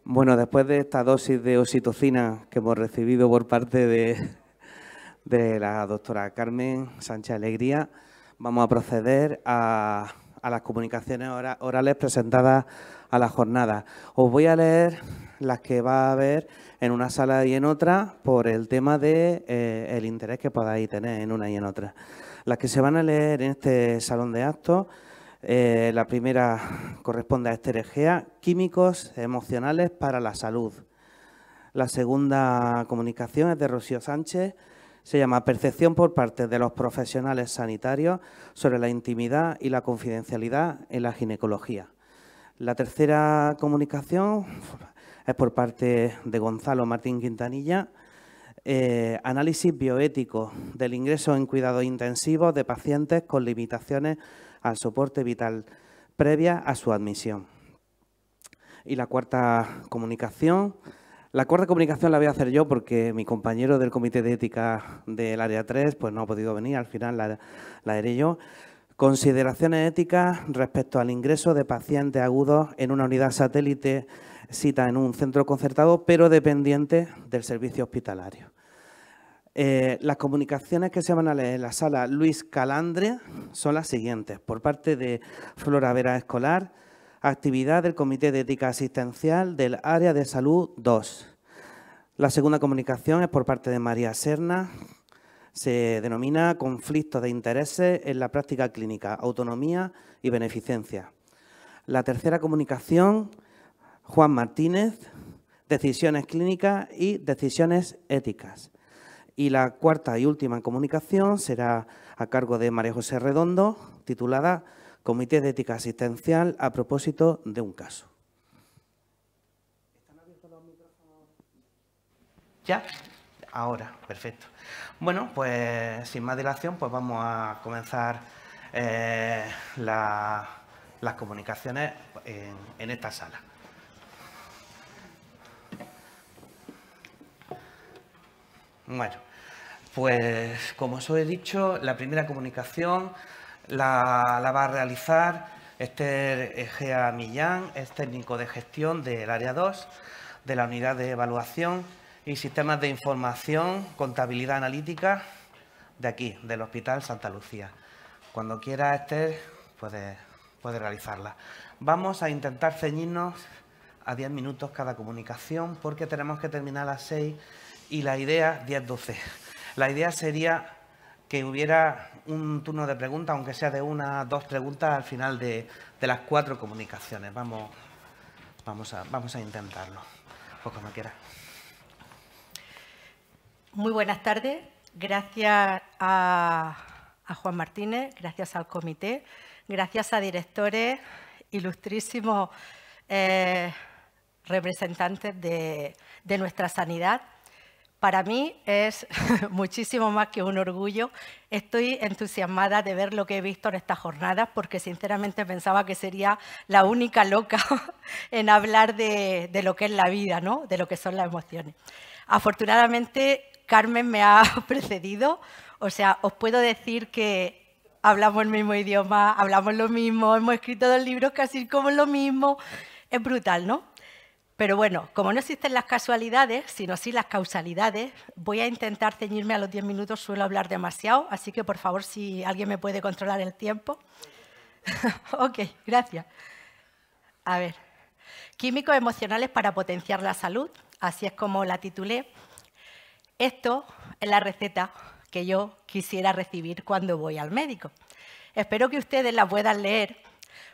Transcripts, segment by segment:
Bueno, después de esta dosis de oxitocina que hemos recibido por parte de la doctora Carmen Sánchez Alegría, vamos a proceder a las comunicaciones orales presentadas a la jornada. Os voy a leer las que va a haber en una sala y en otra por el tema de el interés que podáis tener en una y en otra. Las que se van a leer en este salón de actos, la primera corresponde a Esther Egea, químicos emocionales para la salud. La segunda comunicación es de Rocío Sánchez, se llama Percepción por parte de los profesionales sanitarios sobre la intimidad y la confidencialidad en la ginecología. La tercera comunicación es por parte de Gonzalo Martín Quintanilla, análisis bioético del ingreso en cuidados intensivos de pacientes con limitaciones al soporte vital previa a su admisión. Y la cuarta comunicación la voy a hacer yo porque mi compañero del Comité de Ética del Área 3 pues no ha podido venir, al final la haré yo. Consideraciones éticas respecto al ingreso de pacientes agudos en una unidad satélite cita en un centro concertado, pero dependiente del servicio hospitalario. Las comunicaciones que se van a leer en la sala Luis Calandre son las siguientes. Por parte de Flora Vera Escolar, actividad del Comité de Ética Asistencial del Área de Salud 2. La segunda comunicación es por parte de María Serna. Se denomina conflicto de intereses en la práctica clínica, autonomía y beneficencia. La tercera comunicación, Juan Martínez, decisiones clínicas y decisiones éticas. Y la cuarta y última comunicación será a cargo de María José Redondo, titulada Comité de Ética Asistencial a propósito de un caso. ¿Están abiertos los micrófonos? ¿Ya? Ahora, perfecto. Bueno, pues sin más dilación, pues vamos a comenzar las comunicaciones en esta sala. Bueno, pues como os he dicho, la primera comunicación la va a realizar Esther Egea Millán, es técnico de gestión del Área 2 de la Unidad de Evaluación y Sistemas de Información, Contabilidad Analítica de aquí, del Hospital Santa Lucía. Cuando quiera, Esther, puede realizarla. Vamos a intentar ceñirnos a 10 minutos cada comunicación porque tenemos que terminar a las 6 y la idea 10-12. La idea sería que hubiera un turno de preguntas, aunque sea de 1 o 2 preguntas al final de las 4 comunicaciones. Vamos a intentarlo. Pues cuando quiera. Muy buenas tardes. Gracias a Juan Martínez, gracias al comité, gracias a directores, ilustrísimos representantes de nuestra sanidad. Para mí es muchísimo más que un orgullo. Estoy entusiasmada de ver lo que he visto en estas jornadas porque sinceramente pensaba que sería la única loca en hablar de lo que es la vida, ¿no? De lo que son las emociones. Afortunadamente, Carmen me ha precedido. O sea, os puedo decir que hablamos el mismo idioma, hablamos lo mismo, hemos escrito 2 libros casi como lo mismo. Es brutal, ¿no? Pero bueno, como no existen las casualidades, sino sí las causalidades, voy a intentar ceñirme a los 10 minutos, suelo hablar demasiado, así que por favor, si alguien me puede controlar el tiempo. Ok, gracias. A ver, químicos emocionales para potenciar la salud, así es como la titulé. Esto es la receta que yo quisiera recibir cuando voy al médico. Espero que ustedes la puedan leer,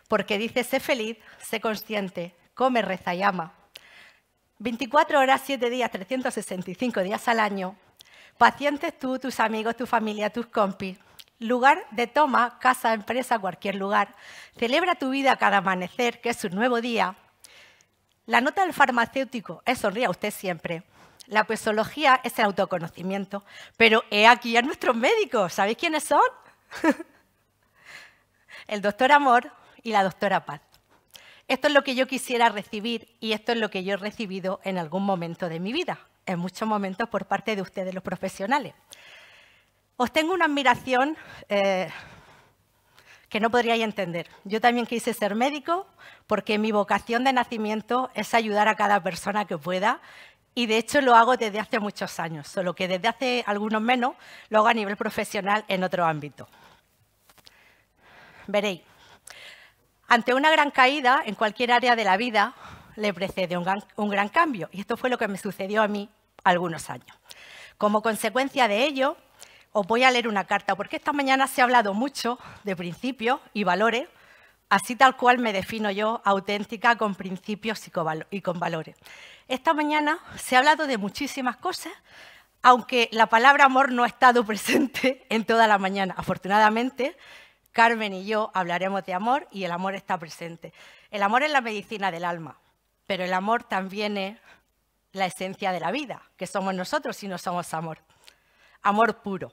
porque dice, sé feliz, sé consciente, come, reza y ama. 24 horas, 7 días, 365 días al año. Pacientes tú, tus amigos, tu familia, tus compis. Lugar de toma, casa, empresa, cualquier lugar. Celebra tu vida cada amanecer, que es un nuevo día. La nota del farmacéutico es sonría usted siempre. La poesología es el autoconocimiento. Pero he aquí a nuestros médicos. ¿Sabéis quiénes son? El doctor Amor y la doctora Paz. Esto es lo que yo quisiera recibir y esto es lo que yo he recibido en algún momento de mi vida, en muchos momentos por parte de ustedes, los profesionales. Os tengo una admiración que no podríais entender. Yo también quise ser médico porque mi vocación de nacimiento es ayudar a cada persona que pueda y de hecho lo hago desde hace muchos años, solo que desde hace algunos menos lo hago a nivel profesional en otro ámbito. Veréis, ante una gran caída en cualquier área de la vida le precede un gran cambio y esto fue lo que me sucedió a mí algunos años. Como consecuencia de ello, os voy a leer una carta, porque esta mañana se ha hablado mucho de principios y valores, así tal cual me defino yo, auténtica, con principios y con valores. Esta mañana se ha hablado de muchísimas cosas, aunque la palabra amor no ha estado presente en toda la mañana. Afortunadamente, Carmen y yo hablaremos de amor y el amor está presente. El amor es la medicina del alma, pero el amor también es la esencia de la vida, que somos nosotros si no somos amor. Amor puro.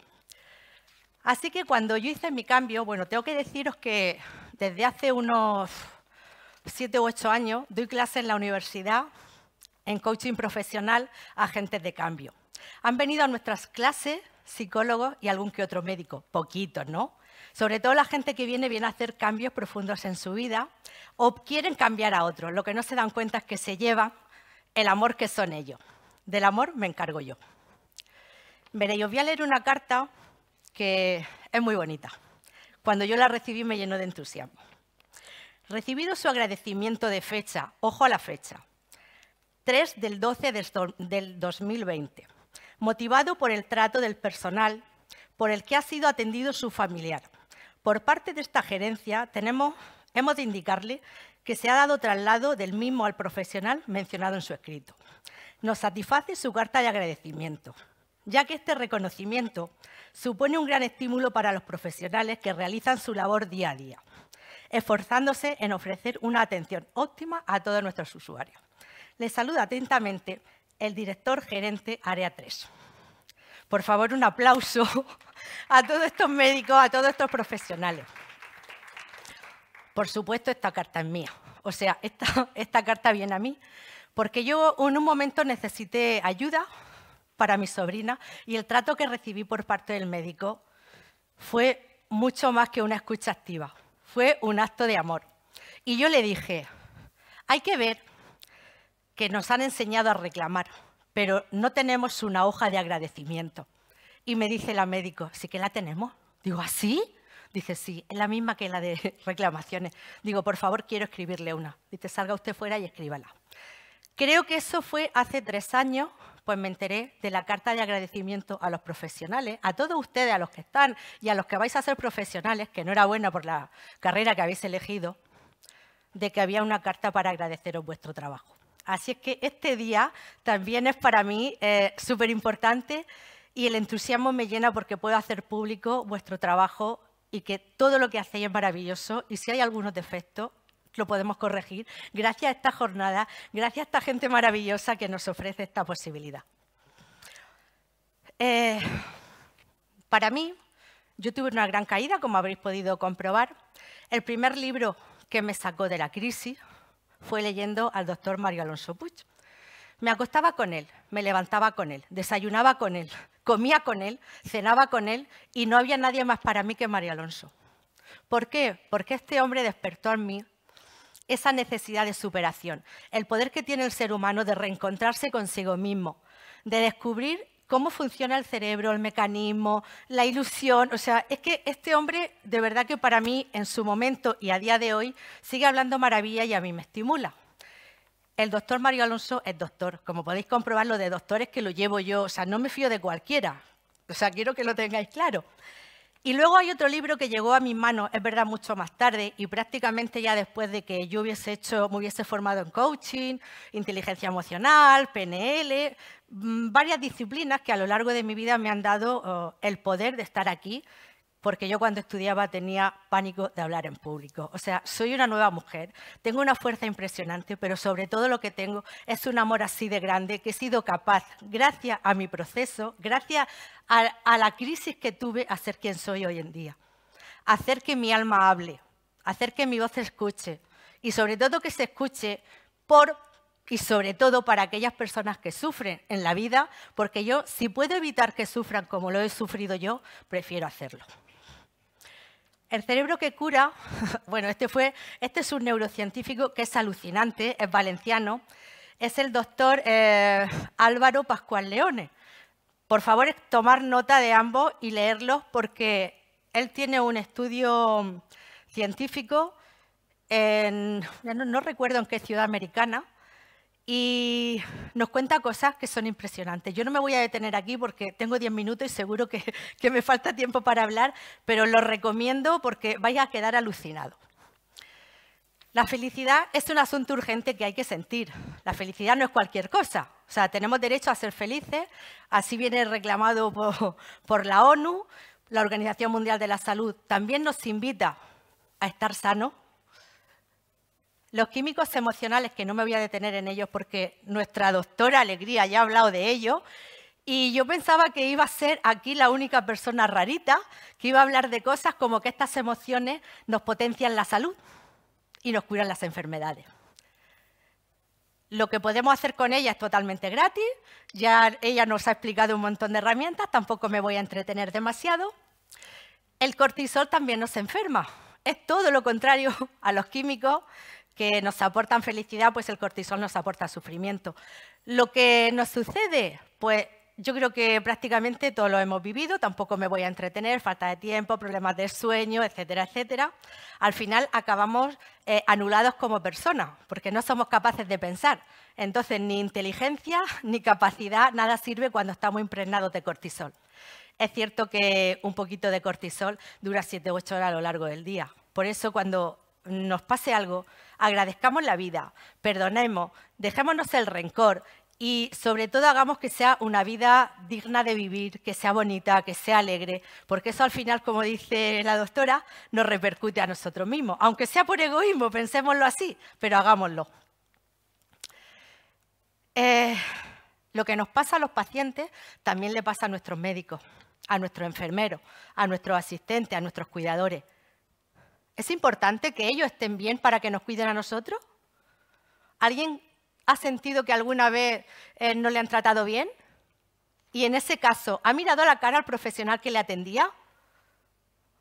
Así que cuando yo hice mi cambio, bueno, tengo que deciros que desde hace unos 7 u 8 años doy clases en la universidad en coaching profesional a agentes de cambio. Han venido a nuestras clases psicólogos y algún que otro médico, poquitos, ¿no? Sobre todo la gente que viene a hacer cambios profundos en su vida o quieren cambiar a otros. Lo que no se dan cuenta es que se lleva el amor que son ellos. Del amor me encargo yo. Veréis, os voy a leer una carta que es muy bonita. Cuando yo la recibí me llenó de entusiasmo. Recibido su agradecimiento de fecha, ojo a la fecha, 3 del 12 del 2020, motivado por el trato del personal por el que ha sido atendido su familiar. Por parte de esta gerencia hemos de indicarle que se ha dado traslado del mismo al profesional mencionado en su escrito. Nos satisface su carta de agradecimiento, ya que este reconocimiento supone un gran estímulo para los profesionales que realizan su labor día a día, esforzándose en ofrecer una atención óptima a todos nuestros usuarios. Les saluda atentamente el director gerente Área 3. Por favor, un aplauso a todos estos médicos, a todos estos profesionales. Por supuesto, esta carta es mía. O sea, esta carta viene a mí porque yo en un momento necesité ayuda para mi sobrina y el trato que recibí por parte del médico fue mucho más que una escucha activa, fue un acto de amor. Y yo le dije, hay que ver que nos han enseñado a reclamar, pero no tenemos una hoja de agradecimiento. Y me dice la médico, sí que la tenemos. Digo, ¿ah, sí? Dice, sí, es la misma que la de reclamaciones. Digo, por favor, quiero escribirle una. Dice, salga usted fuera y escríbala. Creo que eso fue hace 3 años, pues me enteré de la carta de agradecimiento a los profesionales, a todos ustedes, a los que están y a los que vais a ser profesionales, que enhorabuena por la carrera que habéis elegido, de que había una carta para agradeceros vuestro trabajo. Así es que este día también es para mí súper importante y el entusiasmo me llena porque puedo hacer público vuestro trabajo y que todo lo que hacéis es maravilloso y si hay algunos defectos, lo podemos corregir gracias a esta jornada, gracias a esta gente maravillosa que nos ofrece esta posibilidad. Para mí, yo tuve una gran caída, como habréis podido comprobar. El primer libro que me sacó de la crisis fue leyendo al doctor Mario Alonso Puig. Me acostaba con él, me levantaba con él, desayunaba con él, comía con él, cenaba con él y no había nadie más para mí que Mario Alonso. ¿Por qué? Porque este hombre despertó en mí esa necesidad de superación, el poder que tiene el ser humano de reencontrarse consigo mismo, de descubrir cómo funciona el cerebro, el mecanismo, la ilusión. O sea, es que este hombre, de verdad que para mí, en su momento y a día de hoy, sigue hablando maravilla y a mí me estimula. El doctor Mario Alonso es doctor. Como podéis comprobar, lo de doctores que lo llevo yo. O sea, no me fío de cualquiera. O sea, quiero que lo tengáis claro. Y luego hay otro libro que llegó a mis manos, es verdad, mucho más tarde y prácticamente ya después de que yo me hubiese formado en coaching, inteligencia emocional, PNL, varias disciplinas que a lo largo de mi vida me han dado el poder de estar aquí, porque yo cuando estudiaba tenía pánico de hablar en público. O sea, soy una nueva mujer, tengo una fuerza impresionante, pero sobre todo lo que tengo es un amor así de grande que he sido capaz, gracias a mi proceso, gracias a la crisis que tuve, a ser quien soy hoy en día. Hacer que mi alma hable, hacer que mi voz se escuche y sobre todo que se escuche y sobre todo para aquellas personas que sufren en la vida, porque yo, si puedo evitar que sufran como lo he sufrido yo, prefiero hacerlo. El cerebro que cura, bueno, este es un neurocientífico que es alucinante, es valenciano, es el doctor Álvaro Pascual Leone. Por favor, tomar nota de ambos y leerlos porque él tiene un estudio científico no recuerdo en qué ciudad americana, y nos cuenta cosas que son impresionantes. Yo no me voy a detener aquí porque tengo 10 minutos y seguro que me falta tiempo para hablar, pero lo recomiendo porque vais a quedar alucinados. La felicidad es un asunto urgente que hay que sentir. La felicidad no es cualquier cosa. O sea, tenemos derecho a ser felices, así viene reclamado por la ONU, la Organización Mundial de la Salud también nos invita a estar sanos. Los químicos emocionales, que no me voy a detener en ellos porque nuestra doctora Alegría ya ha hablado de ello, y yo pensaba que iba a ser aquí la única persona rarita que iba a hablar de cosas como que estas emociones nos potencian la salud y nos curan las enfermedades. Lo que podemos hacer con ella es totalmente gratis, ya ella nos ha explicado un montón de herramientas, tampoco me voy a entretener demasiado. El cortisol también nos enferma, es todo lo contrario a los químicos que nos aportan felicidad, pues el cortisol nos aporta sufrimiento. Lo que nos sucede, pues yo creo que prácticamente todos lo hemos vivido, tampoco me voy a entretener, falta de tiempo, problemas de sueño, etcétera, etcétera. Al final acabamos anulados como personas, porque no somos capaces de pensar. Entonces, ni inteligencia ni capacidad, nada sirve cuando estamos impregnados de cortisol. Es cierto que un poquito de cortisol dura 7 u 8 horas a lo largo del día. Por eso, cuando nos pase algo, agradezcamos la vida, perdonemos, dejémonos el rencor y sobre todo hagamos que sea una vida digna de vivir, que sea bonita, que sea alegre, porque eso al final, como dice la doctora, nos repercute a nosotros mismos. Aunque sea por egoísmo, pensémoslo así, pero hagámoslo. Lo que nos pasa a los pacientes también le pasa a nuestros médicos, a nuestros enfermeros, a nuestros asistentes, a nuestros cuidadores. ¿Es importante que ellos estén bien para que nos cuiden a nosotros? ¿Alguien ha sentido que alguna vez no le han tratado bien? Y en ese caso, ¿ha mirado a la cara al profesional que le atendía?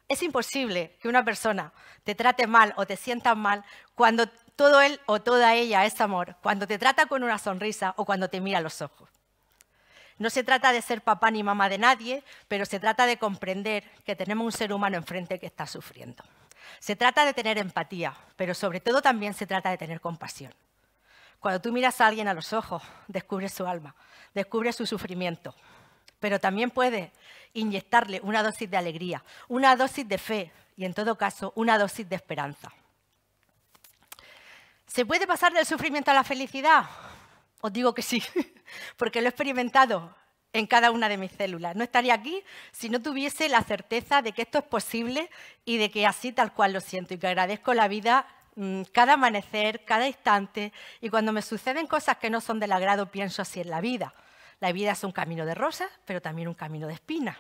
Es imposible que una persona te trate mal o te sienta mal cuando todo él o toda ella es amor, cuando te trata con una sonrisa o cuando te mira a los ojos. No se trata de ser papá ni mamá de nadie, pero se trata de comprender que tenemos un ser humano enfrente que está sufriendo. Se trata de tener empatía, pero sobre todo también se trata de tener compasión. Cuando tú miras a alguien a los ojos, descubres su alma, descubres su sufrimiento, pero también puedes inyectarle una dosis de alegría, una dosis de fe y, en todo caso, una dosis de esperanza. ¿Se puede pasar del sufrimiento a la felicidad? Os digo que sí, porque lo he experimentado en cada una de mis células. No estaría aquí si no tuviese la certeza de que esto es posible y de que así tal cual lo siento y que agradezco la vida cada amanecer, cada instante. Y cuando me suceden cosas que no son del agrado, pienso así en la vida. La vida es un camino de rosas, pero también un camino de espinas.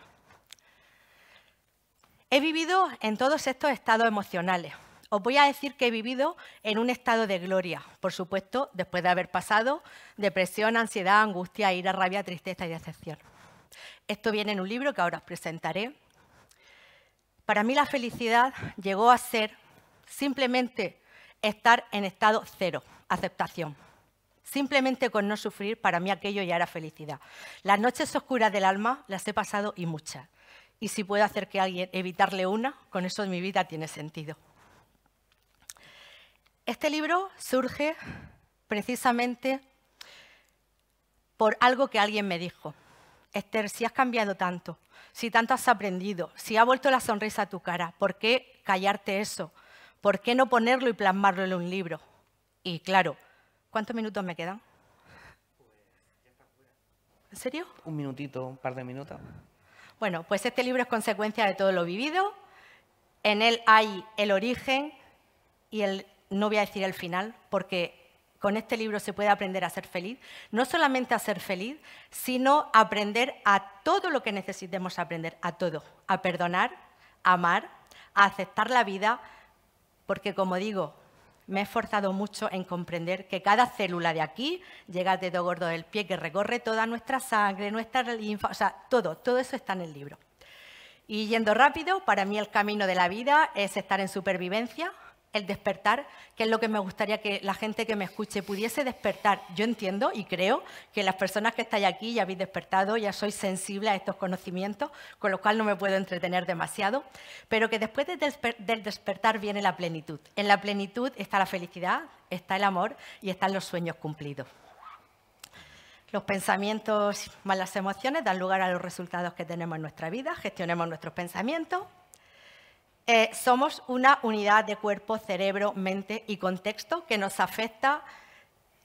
He vivido en todos estos estados emocionales. Os voy a decir que he vivido en un estado de gloria, por supuesto, después de haber pasado depresión, ansiedad, angustia, ira, rabia, tristeza y decepción. Esto viene en un libro que ahora os presentaré. Para mí la felicidad llegó a ser simplemente estar en estado cero, aceptación. Simplemente con no sufrir, para mí aquello ya era felicidad. Las noches oscuras del alma las he pasado y muchas. Y si puedo hacer que a alguien evitarle una, con eso mi vida tiene sentido. Este libro surge precisamente por algo que alguien me dijo. Esther, si has cambiado tanto, si tanto has aprendido, si ha vuelto la sonrisa a tu cara, ¿por qué callarte eso? ¿Por qué no ponerlo y plasmarlo en un libro? Y claro, ¿cuántos minutos me quedan? ¿En serio? Un minutito, un par de minutos. Bueno, pues este libro es consecuencia de todo lo vivido. En él hay el origen y no voy a decir el final, porque con este libro se puede aprender a ser feliz. No solamente a ser feliz, sino a aprender a todo lo que necesitemos aprender, a todo. A perdonar, a amar, a aceptar la vida, porque como digo, me he esforzado mucho en comprender que cada célula de aquí llega al dedo gordo del pie, que recorre toda nuestra sangre, nuestra linfa, o sea, todo eso está en el libro. Y yendo rápido, para mí el camino de la vida es estar en supervivencia, el despertar, que es lo que me gustaría que la gente que me escuche pudiese despertar. Yo entiendo y creo que las personas que estáis aquí ya habéis despertado, ya sois sensibles a estos conocimientos, con lo cual no me puedo entretener demasiado, pero que después del despertar viene la plenitud. En la plenitud está la felicidad, está el amor y están los sueños cumplidos. Los pensamientos más las emociones dan lugar a los resultados que tenemos en nuestra vida, gestionemos nuestros pensamientos. Somos una unidad de cuerpo, cerebro, mente y contexto que nos afecta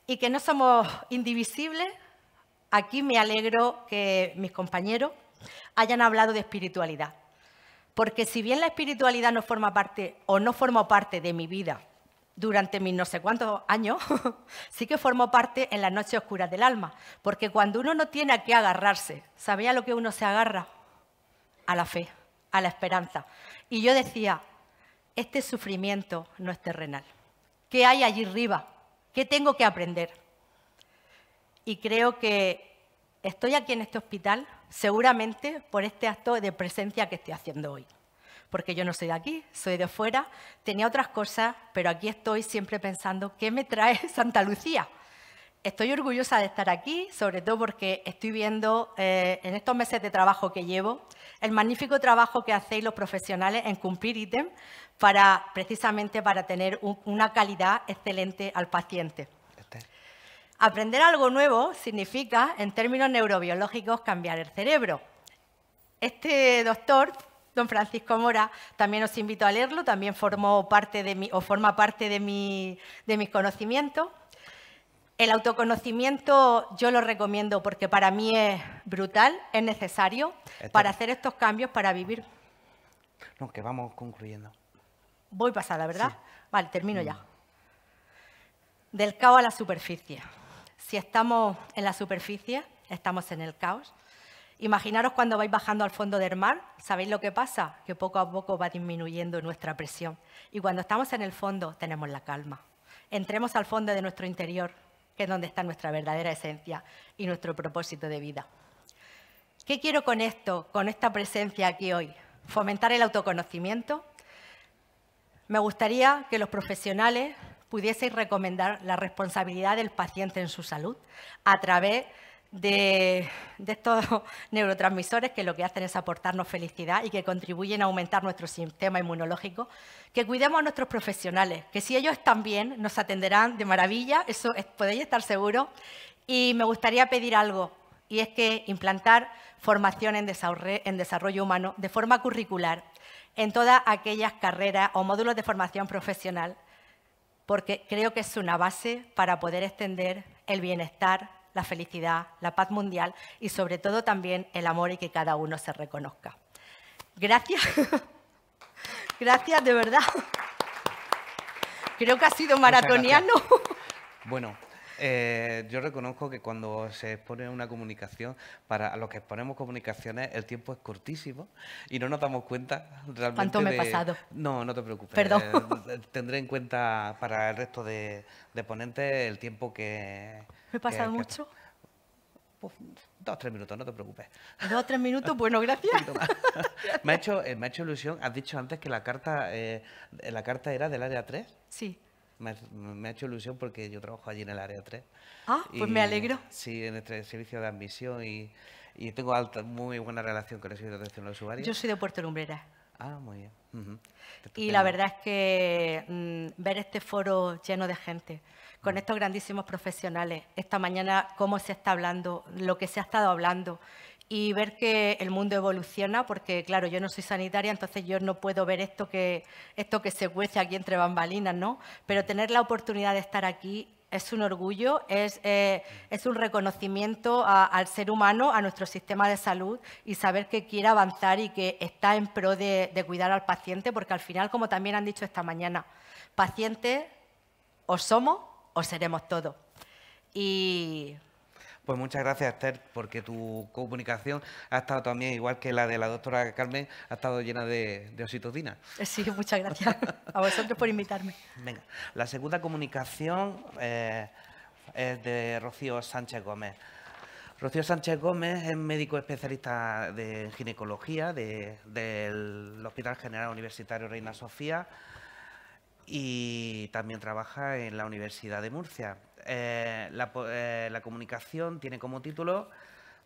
y que no somos indivisibles. Aquí me alegro que mis compañeros hayan hablado de espiritualidad, porque si bien la espiritualidad no forma parte o no formó parte de mi vida durante mis no sé cuántos años, sí que formó parte en las noches oscuras del alma, porque cuando uno no tiene a qué agarrarse, ¿sabía a lo que uno se agarra? A la fe, a la esperanza. Y yo decía, este sufrimiento no es terrenal. ¿Qué hay allí arriba? ¿Qué tengo que aprender? Y creo que estoy aquí en este hospital seguramente por este acto de presencia que estoy haciendo hoy. Porque yo no soy de aquí, soy de fuera, tenía otras cosas, pero aquí estoy siempre pensando, ¿qué me trae Santa Lucía? Estoy orgullosa de estar aquí, sobre todo porque estoy viendo en estos meses de trabajo que llevo el magnífico trabajo que hacéis los profesionales en cumplir ítem precisamente para tener una calidad excelente al paciente. Aprender algo nuevo significa, en términos neurobiológicos, cambiar el cerebro. Este doctor, don Francisco Mora, también os invito a leerlo, también forma parte de mis conocimientos. El autoconocimiento yo lo recomiendo porque para mí es brutal, es necesario para hacer estos cambios, para vivir. No, que vamos concluyendo. Voy pasada, ¿verdad? Sí. Vale, termino ya. Del caos a la superficie. Si estamos en la superficie, estamos en el caos. Imaginaros cuando vais bajando al fondo del mar, ¿sabéis lo que pasa? Que poco a poco va disminuyendo nuestra presión. Y cuando estamos en el fondo, tenemos la calma. Entremos al fondo de nuestro interior, que es donde está nuestra verdadera esencia y nuestro propósito de vida. ¿Qué quiero con esto, con esta presencia aquí hoy? Fomentar el autoconocimiento. Me gustaría que los profesionales pudieseis recomendar la responsabilidad del paciente en su salud a través de estos neurotransmisores que lo que hacen es aportarnos felicidad y que contribuyen a aumentar nuestro sistema inmunológico, que cuidemos a nuestros profesionales, que si ellos están bien nos atenderán de maravilla, eso podéis estar seguros. Y me gustaría pedir algo, y es que implantar formación en desarrollo humano de forma curricular en todas aquellas carreras o módulos de formación profesional, porque creo que es una base para poder extender el bienestar, la felicidad, la paz mundial y sobre todo también el amor y que cada uno se reconozca. Gracias. Gracias, de verdad. Creo que ha sido maratoniano. Bueno, yo reconozco que cuando se expone una comunicación, para los que exponemos comunicaciones, el tiempo es cortísimo y no nos damos cuenta realmente. ¿Cuánto me he pasado? No, no te preocupes. Perdón. Tendré en cuenta para el resto de ponentes el tiempo que... ¿Me he pasado mucho? Pues, 2 o 3 minutos, no te preocupes. 2 o 3 minutos, bueno, gracias. Me ha hecho ilusión, has dicho antes que la carta era del área 3. Sí. Me ha hecho ilusión porque yo trabajo allí en el área 3. Ah, pues me alegro. Sí, en este servicio de admisión y tengo muy buena relación con el servicio de atención al usuario. Yo soy de Puerto Lumbrera. Ah, muy bien. Y la verdad es que ver este foro lleno de gente, con estos grandísimos profesionales, esta mañana cómo se está hablando, lo que se ha estado hablando, y ver que el mundo evoluciona, porque claro, yo no soy sanitaria, entonces yo no puedo ver esto que se cuece aquí entre bambalinas, ¿no? Pero tener la oportunidad de estar aquí es un orgullo, es un reconocimiento al ser humano, a nuestro sistema de salud y saber que quiere avanzar y que está en pro de cuidar al paciente, porque al final, como también han dicho esta mañana, pacientes o somos o seremos todos. Y... Pues muchas gracias, Esther, porque tu comunicación ha estado también, igual que la de la doctora Carmen, ha estado llena de oxitocina. Sí, muchas gracias a vosotros por invitarme. Venga, la segunda comunicación es de Rocío Sánchez Gómez. Rocío Sánchez Gómez es médico especialista en ginecología del Hospital General Universitario Reina Sofía y también trabaja en la Universidad de Murcia. La comunicación tiene como título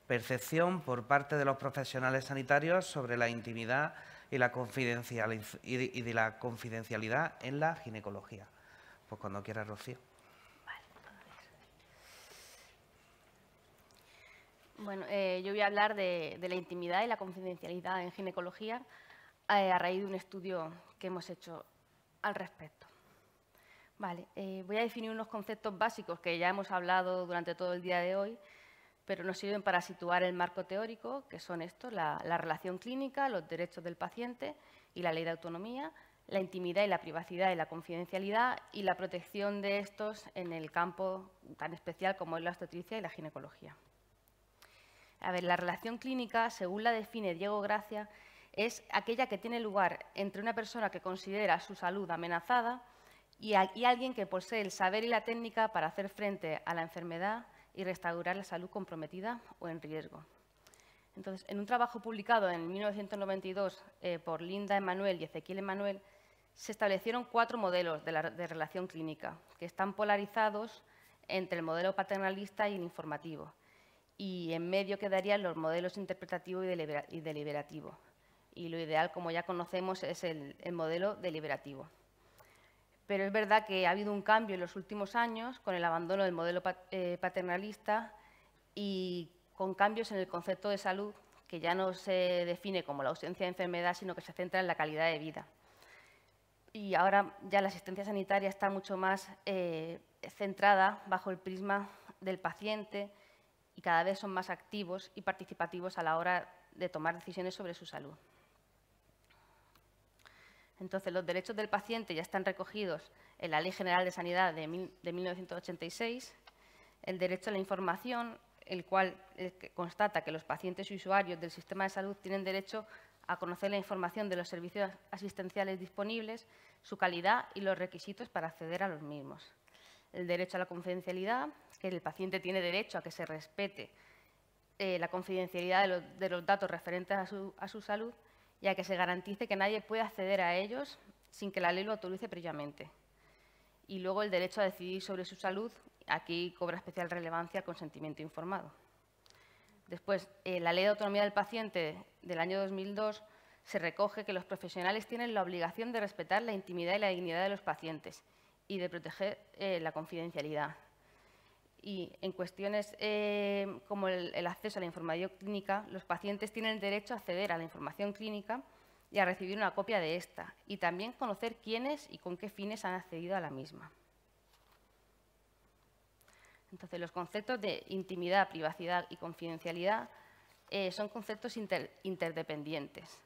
Percepción por parte de los profesionales sanitarios sobre la intimidad y la confidencialidad en la ginecología. Pues cuando quiera, Rocío. Bueno, yo voy a hablar de la intimidad y la confidencialidad en ginecología a raíz de un estudio que hemos hecho al respecto. Vale, voy a definir unos conceptos básicos que ya hemos hablado durante todo el día de hoy, pero nos sirven para situar el marco teórico, que son estos: la relación clínica, los derechos del paciente y la ley de autonomía, la intimidad y la privacidad y la confidencialidad y la protección de estos en el campo tan especial como es la obstetricia y la ginecología. A ver, la relación clínica, según la define Diego Gracia, es aquella que tiene lugar entre una persona que considera su salud amenazada y alguien que posee el saber y la técnica para hacer frente a la enfermedad y restaurar la salud comprometida o en riesgo. Entonces, en un trabajo publicado en 1992 por Linda Emanuel y Ezequiel Emanuel, se establecieron 4 modelos de relación clínica, que están polarizados entre el modelo paternalista y el informativo, y en medio quedarían los modelos interpretativo y deliberativo. Y lo ideal, como ya conocemos, es el modelo deliberativo. Pero es verdad que ha habido un cambio en los últimos años con el abandono del modelo paternalista y con cambios en el concepto de salud, que ya no se define como la ausencia de enfermedad, sino que se centra en la calidad de vida. Y ahora ya la asistencia sanitaria está mucho más centrada bajo el prisma del paciente y cada vez son más activos y participativos a la hora de tomar decisiones sobre su salud. Entonces, los derechos del paciente ya están recogidos en la Ley General de Sanidad de 1986, el derecho a la información, el cual constata que los pacientes y usuarios del sistema de salud tienen derecho a conocer la información de los servicios asistenciales disponibles, su calidad y los requisitos para acceder a los mismos. El derecho a la confidencialidad, que el paciente tiene derecho a que se respete la confidencialidad de los datos referentes a su salud y a que se garantice que nadie puede acceder a ellos sin que la ley lo autorice previamente. Y luego el derecho a decidir sobre su salud, aquí cobra especial relevancia el consentimiento informado. Después, la Ley de Autonomía del Paciente del año 2002 se recoge que los profesionales tienen la obligación de respetar la intimidad y la dignidad de los pacientes y de proteger la confidencialidad. Y en cuestiones como el acceso a la información clínica, los pacientes tienen derecho a acceder a la información clínica y a recibir una copia de esta, y también conocer quiénes y con qué fines han accedido a la misma. Entonces, los conceptos de intimidad, privacidad y confidencialidad son conceptos interdependientes.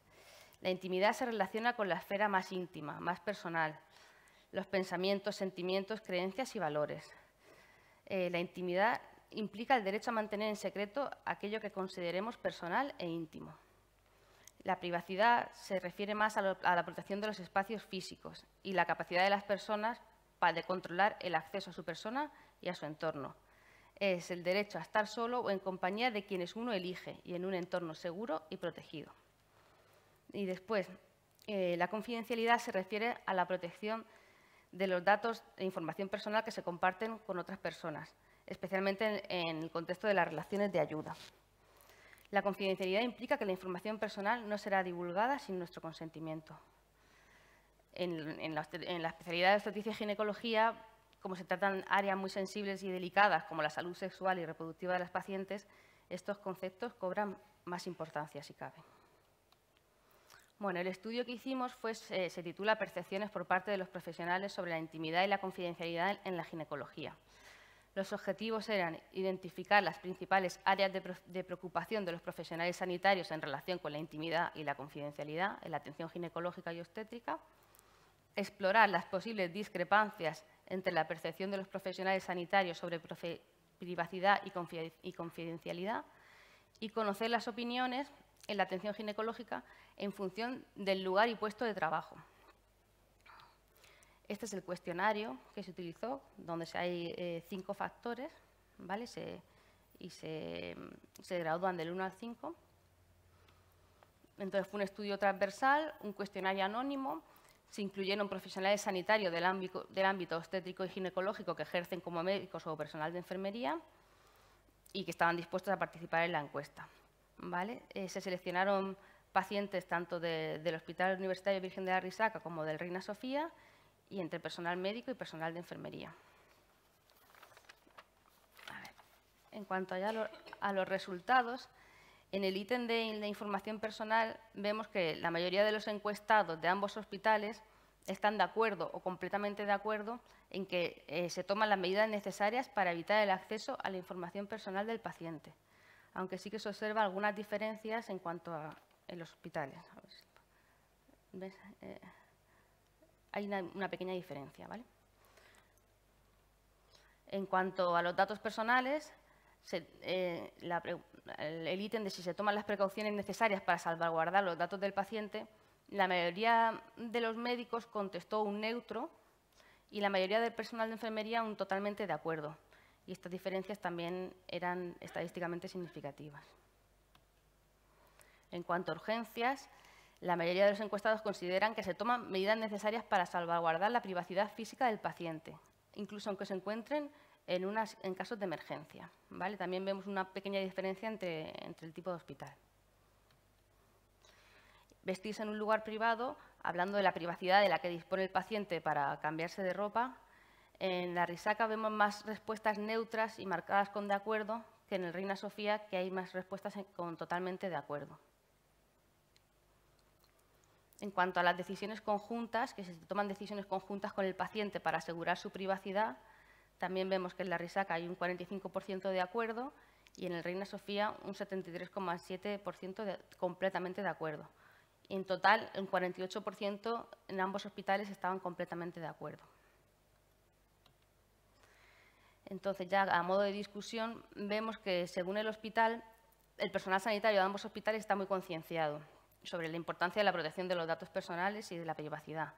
La intimidad se relaciona con la esfera más íntima, más personal, los pensamientos, sentimientos, creencias y valores. La intimidad implica el derecho a mantener en secreto aquello que consideremos personal e íntimo. La privacidad se refiere más a la protección de los espacios físicos y la capacidad de las personas para controlar el acceso a su persona y a su entorno. Es el derecho a estar solo o en compañía de quienes uno elige y en un entorno seguro y protegido. Y después, la confidencialidad se refiere a la protección de los datos e información personal que se comparten con otras personas, especialmente en el contexto de las relaciones de ayuda. La confidencialidad implica que la información personal no será divulgada sin nuestro consentimiento. En la especialidad de obstetricia y ginecología, como se tratan áreas muy sensibles y delicadas como la salud sexual y reproductiva de las pacientes, estos conceptos cobran más importancia si cabe. Bueno, el estudio que hicimos se titula Percepciones por parte de los profesionales sobre la intimidad y la confidencialidad en la ginecología. Los objetivos eran identificar las principales áreas de preocupación de los profesionales sanitarios en relación con la intimidad y la confidencialidad en la atención ginecológica y obstétrica, explorar las posibles discrepancias entre la percepción de los profesionales sanitarios sobre privacidad y confidencialidad y conocer las opiniones en la atención ginecológica en función del lugar y puesto de trabajo. Este es el cuestionario que se utilizó, donde hay 5 factores, ¿vale? y se gradúan del 1 al 5. Entonces, fue un estudio transversal, un cuestionario anónimo. Se incluyeron profesionales sanitarios del ámbito obstétrico y ginecológico que ejercen como médicos o personal de enfermería y que estaban dispuestos a participar en la encuesta, ¿vale? Se seleccionaron pacientes tanto del Hospital Universitario Virgen de la Risaca como del Reina Sofía y entre personal médico y personal de enfermería. A ver, en cuanto a los resultados, en el ítem de información personal vemos que la mayoría de los encuestados de ambos hospitales están de acuerdo o completamente de acuerdo en que se toman las medidas necesarias para evitar el acceso a la información personal del paciente, aunque sí que se observan algunas diferencias en cuanto a en los hospitales. A ver si, ¿ves? Hay una pequeña diferencia, ¿vale? En cuanto a los datos personales, el ítem de si se toman las precauciones necesarias para salvaguardar los datos del paciente, la mayoría de los médicos contestó un neutro y la mayoría del personal de enfermería un totalmente de acuerdo. Y estas diferencias también eran estadísticamente significativas. En cuanto a urgencias, la mayoría de los encuestados consideran que se toman medidas necesarias para salvaguardar la privacidad física del paciente, incluso aunque se encuentren en casos de emergencia, ¿vale? También vemos una pequeña diferencia entre el tipo de hospital. Vestirse en un lugar privado, hablando de la privacidad de la que dispone el paciente para cambiarse de ropa, en la Risaca vemos más respuestas neutras y marcadas con de acuerdo que en el Reina Sofía, que hay más respuestas con totalmente de acuerdo. En cuanto a las decisiones conjuntas, que se toman decisiones conjuntas con el paciente para asegurar su privacidad, también vemos que en la Risaca hay un 45% de acuerdo y en el Reina Sofía un 73,7% completamente de acuerdo. Y en total, un 48% en ambos hospitales estaban completamente de acuerdo. Entonces, ya a modo de discusión, vemos que, según el hospital, el personal sanitario de ambos hospitales está muy concienciado sobre la importancia de la protección de los datos personales y de la privacidad.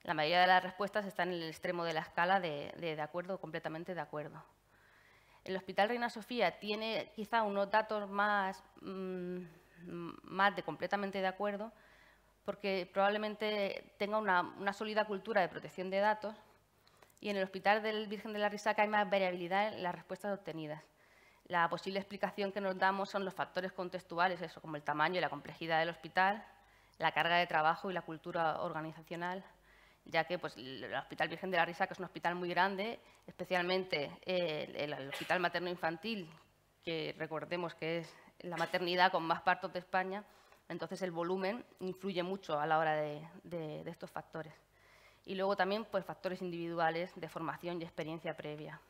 La mayoría de las respuestas están en el extremo de la escala de acuerdo o completamente de acuerdo. El Hospital Reina Sofía tiene quizá unos datos más de completamente de acuerdo, porque probablemente tenga una sólida cultura de protección de datos, y en el Hospital del Virgen de la Risaca hay más variabilidad en las respuestas obtenidas. La posible explicación que nos damos son los factores contextuales, eso, como el tamaño y la complejidad del hospital, la carga de trabajo y la cultura organizacional, ya que pues, el Hospital Virgen de la Risaca es un hospital muy grande, especialmente el Hospital Materno-Infantil, que recordemos que es la maternidad con más partos de España, entonces el volumen influye mucho a la hora de estos factores. Y luego también pues, factores individuales de formación y experiencia previa.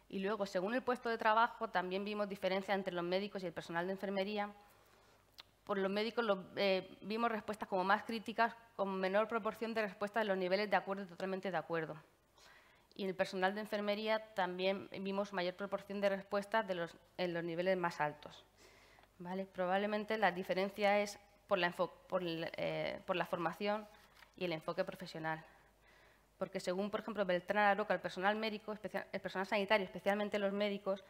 Y luego, según el puesto de trabajo, también vimos diferencia entre los médicos y el personal de enfermería. Por los médicos vimos respuestas como más críticas, con menor proporción de respuestas en los niveles de acuerdo y totalmente de acuerdo. Y en el personal de enfermería también vimos mayor proporción de respuestas en los niveles más altos, ¿vale? Probablemente la diferencia es por la formación y el enfoque profesional. Porque según, por ejemplo, Beltrán Aroca, el personal médico, el personal sanitario, especialmente los médicos,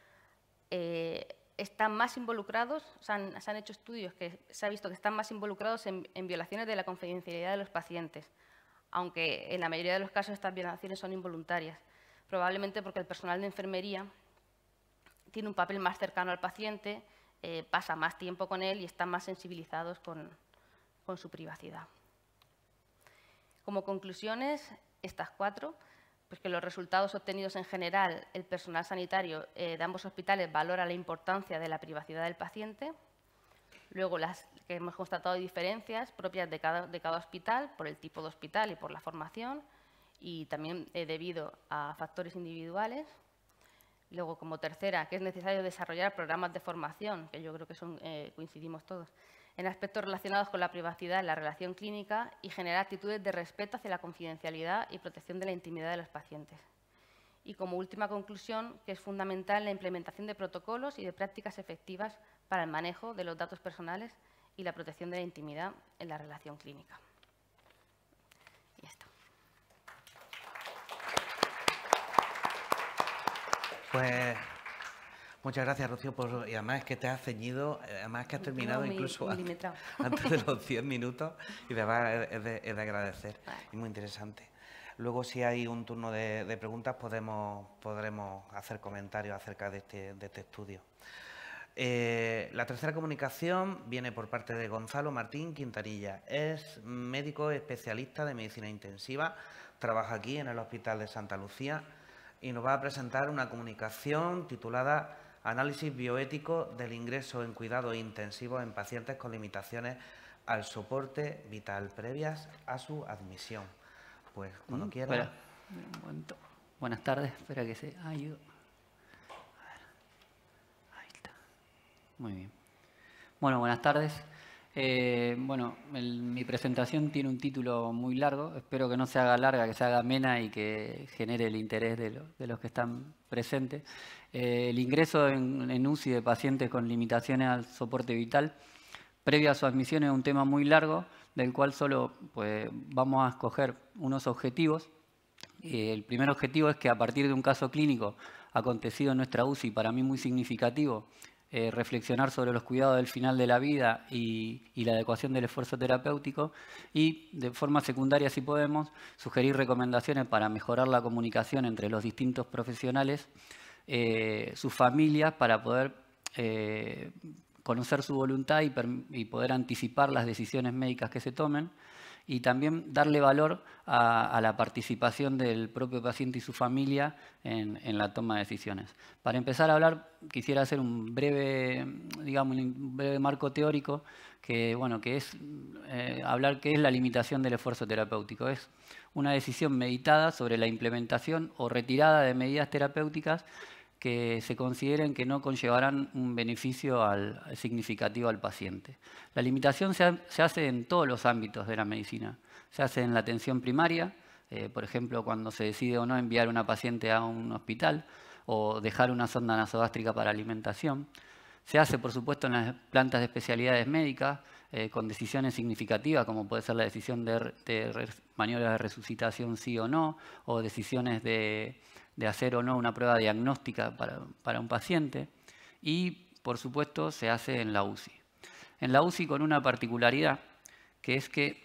están más involucrados, se han hecho estudios que se ha visto que están más involucrados en violaciones de la confidencialidad de los pacientes, aunque en la mayoría de los casos estas violaciones son involuntarias, probablemente porque el personal de enfermería tiene un papel más cercano al paciente, pasa más tiempo con él y están más sensibilizados con su privacidad. Como conclusiones, estas 4, pues que los resultados obtenidos en general, el personal sanitario de ambos hospitales valora la importancia de la privacidad del paciente. Luego, las que hemos constatado diferencias propias de cada hospital, por el tipo de hospital y por la formación, y también debido a factores individuales. Luego, como tercera, que es necesario desarrollar programas de formación, que yo creo que coincidimos todos, en aspectos relacionados con la privacidad en la relación clínica y generar actitudes de respeto hacia la confidencialidad y protección de la intimidad de los pacientes. Y como última conclusión, que es fundamental la implementación de protocolos y de prácticas efectivas para el manejo de los datos personales y la protección de la intimidad en la relación clínica. Y ya está. Pues Muchas gracias, Rocío, y además es que te has ceñido, además es que has terminado incluso antes de los 10 minutos y de verdad es de agradecer. Vale. Y muy interesante. Luego, si hay un turno de preguntas, podremos hacer comentarios acerca de este estudio. La tercera comunicación viene por parte de Gonzalo Martín Quintanilla. Es médico especialista de medicina intensiva, trabaja aquí en el Hospital de Santa Lucía y nos va a presentar una comunicación titulada Análisis bioético del ingreso en cuidados intensivos en pacientes con limitaciones al soporte vital previas a su admisión. Pues cuando quiera. Espera, un momento. Buenas tardes, espera que se ayude. Ahí está. Muy bien. Bueno, buenas tardes. Mi presentación tiene un título muy largo. Espero que no se haga larga, que se haga amena y que genere el interés de los que están presentes. El ingreso en UCI de pacientes con limitaciones al soporte vital previo a su admisión es un tema muy largo, del cual solo vamos a escoger unos objetivos. El primer objetivo es que a partir de un caso clínico acontecido en nuestra UCI, para mí muy significativo, reflexionar sobre los cuidados del final de la vida y la adecuación del esfuerzo terapéutico y, de forma secundaria, si podemos, sugerir recomendaciones para mejorar la comunicación entre los distintos profesionales, sus familias, para poder conocer su voluntad y poder anticipar las decisiones médicas que se tomen, y también darle valor a la participación del propio paciente y su familia en la toma de decisiones. Para empezar a hablar, quisiera hacer un breve marco teórico que es hablar qué es la limitación del esfuerzo terapéutico. Es una decisión meditada sobre la implementación o retirada de medidas terapéuticas que se consideren que no conllevarán un beneficio significativo al paciente. La limitación se hace en todos los ámbitos de la medicina. Se hace en la atención primaria, por ejemplo, cuando se decide o no enviar a una paciente a un hospital o dejar una sonda nasogástrica para alimentación. Se hace, por supuesto, en las plantas de especialidades médicas, con decisiones significativas, como puede ser la decisión de maniobras de resucitación sí o no, o decisiones de hacer o no una prueba diagnóstica para un paciente. Y, por supuesto, se hace en la UCI. En la UCI con una particularidad, que es que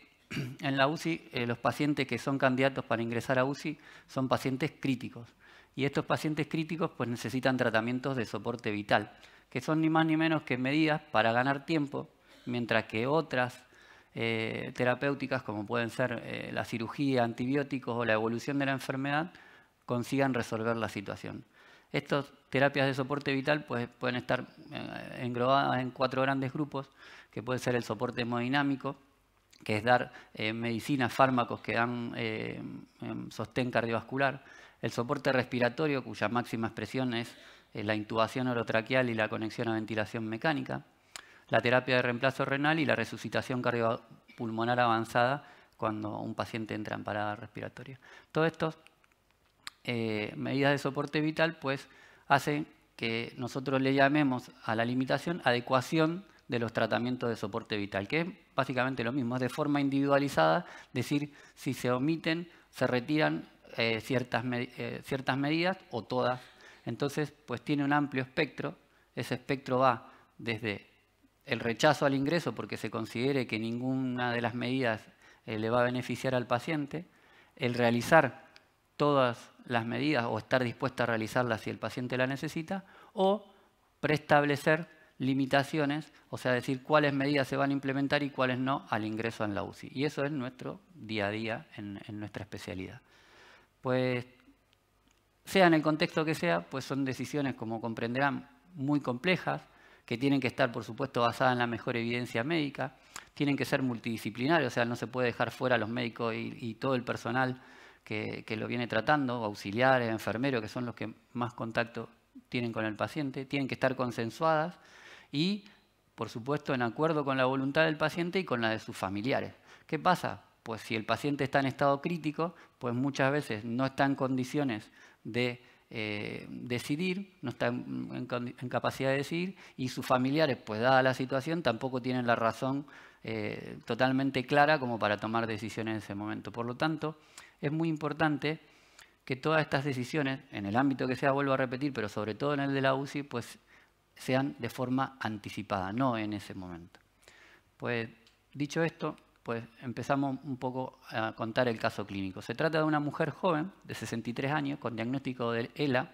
en la UCI los pacientes que son candidatos para ingresar a UCI son pacientes críticos. Y estos pacientes críticos necesitan tratamientos de soporte vital, que son ni más ni menos que medidas para ganar tiempo, mientras que otras terapéuticas, como pueden ser la cirugía, antibióticos o la evolución de la enfermedad, consigan resolver la situación. Estas terapias de soporte vital pueden estar englobadas en 4 grandes grupos, que puede ser el soporte hemodinámico, que es dar medicinas, fármacos que dan sostén cardiovascular; el soporte respiratorio, cuya máxima expresión es la intubación orotraqueal y la conexión a ventilación mecánica; la terapia de reemplazo renal y la resucitación cardiopulmonar avanzada cuando un paciente entra en parada respiratoria. Todos estos medidas de soporte vital hacen que nosotros le llamemos a la limitación adecuación de los tratamientos de soporte vital, que es básicamente lo mismo, es de forma individualizada, decir si se omiten, se retiran ciertas medidas o todas. Entonces, tiene un amplio espectro. Ese espectro va desde el rechazo al ingreso porque se considere que ninguna de las medidas le va a beneficiar al paciente, el realizar todas las medidas o estar dispuesta a realizarlas si el paciente la necesita, o preestablecer limitaciones, o sea, decir cuáles medidas se van a implementar y cuáles no al ingreso en la UCI. Y eso es nuestro día a día en nuestra especialidad. Sea en el contexto que sea, son decisiones, como comprenderán, muy complejas, que tienen que estar, por supuesto, basadas en la mejor evidencia médica, tienen que ser multidisciplinarias, o sea, no se puede dejar fuera a los médicos y todo el personal que lo viene tratando, auxiliares, enfermeros, que son los que más contacto tienen con el paciente, tienen que estar consensuadas y, por supuesto, en acuerdo con la voluntad del paciente y con la de sus familiares. ¿Qué pasa? Pues si el paciente está en estado crítico, muchas veces no está en condiciones de decidir, no está en capacidad de decidir, y sus familiares, dada la situación, tampoco tienen la razón totalmente clara como para tomar decisiones en ese momento. Por lo tanto, es muy importante que todas estas decisiones, en el ámbito que sea, vuelvo a repetir, pero sobre todo en el de la UCI, sean de forma anticipada, no en ese momento. Pues dicho esto, pues empezamos un poco a contar el caso clínico. Se trata de una mujer joven de 63 años con diagnóstico de ELA.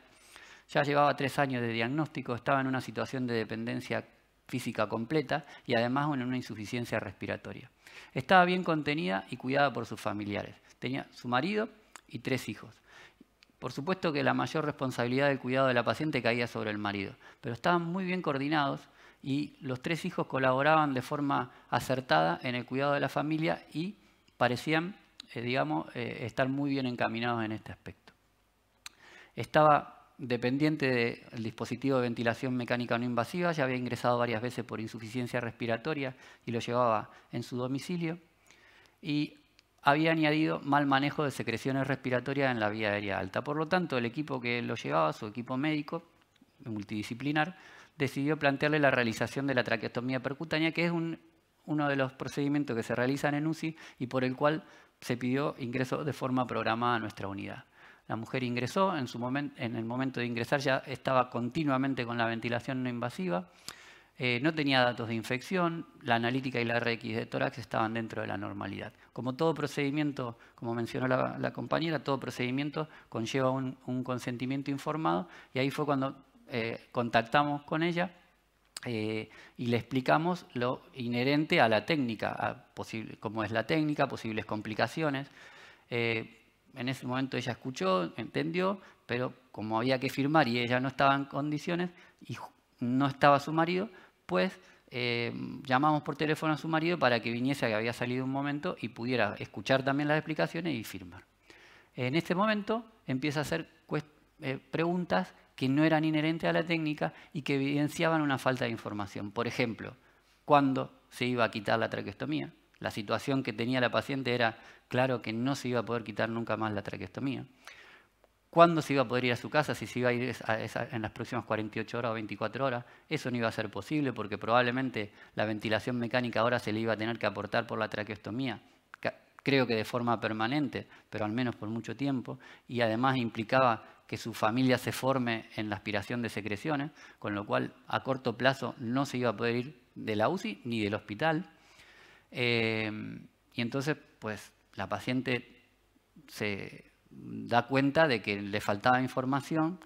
Ya llevaba 3 años de diagnóstico, estaba en una situación de dependencia física completa y además en una insuficiencia respiratoria. Estaba bien contenida y cuidada por sus familiares. Tenía su marido y 3 hijos. Por supuesto que la mayor responsabilidad del cuidado de la paciente caía sobre el marido, pero estaban muy bien coordinados y los 3 hijos colaboraban de forma acertada en el cuidado de la familia y parecían, estar muy bien encaminados en este aspecto. Estaba dependiente del dispositivo de ventilación mecánica no invasiva, ya había ingresado varias veces por insuficiencia respiratoria y lo llevaba en su domicilio, y había añadido mal manejo de secreciones respiratorias en la vía aérea alta. Por lo tanto, el equipo que lo llevaba, su equipo médico multidisciplinar, decidió plantearle la realización de la traqueostomía percutánea, que es uno de los procedimientos que se realizan en UCI y por el cual se pidió ingreso de forma programada a nuestra unidad. La mujer ingresó, en el momento de ingresar ya estaba continuamente con la ventilación no invasiva, no tenía datos de infección, la analítica y la RX de tórax estaban dentro de la normalidad. Como todo procedimiento, como mencionó la compañera, todo procedimiento conlleva un consentimiento informado y ahí fue cuando contactamos con ella y le explicamos lo inherente a la técnica, cómo es la técnica, posibles complicaciones. En ese momento ella escuchó, entendió, pero como había que firmar y ella no estaba en condiciones y no estaba su marido, pues llamamos por teléfono a su marido para que viniese, que había salido un momento, y pudiera escuchar también las explicaciones y firmar. En este momento empieza a hacer preguntas que no eran inherentes a la técnica y que evidenciaban una falta de información. Por ejemplo, ¿cuándo se iba a quitar la traqueostomía? La situación que tenía la paciente era claro que no se iba a poder quitar nunca más la traqueostomía. ¿Cuándo se iba a poder ir a su casa? Si se iba a ir en las próximas 48 horas o 24 horas. Eso no iba a ser posible porque probablemente la ventilación mecánica ahora se le iba a tener que aportar por la traqueostomía. Creo que de forma permanente, pero al menos por mucho tiempo. Y además implicaba que su familia se forme en la aspiración de secreciones, con lo cual a corto plazo no se iba a poder ir de la UCI ni del hospital. Y entonces, pues, la paciente se da cuenta de que le faltaba información,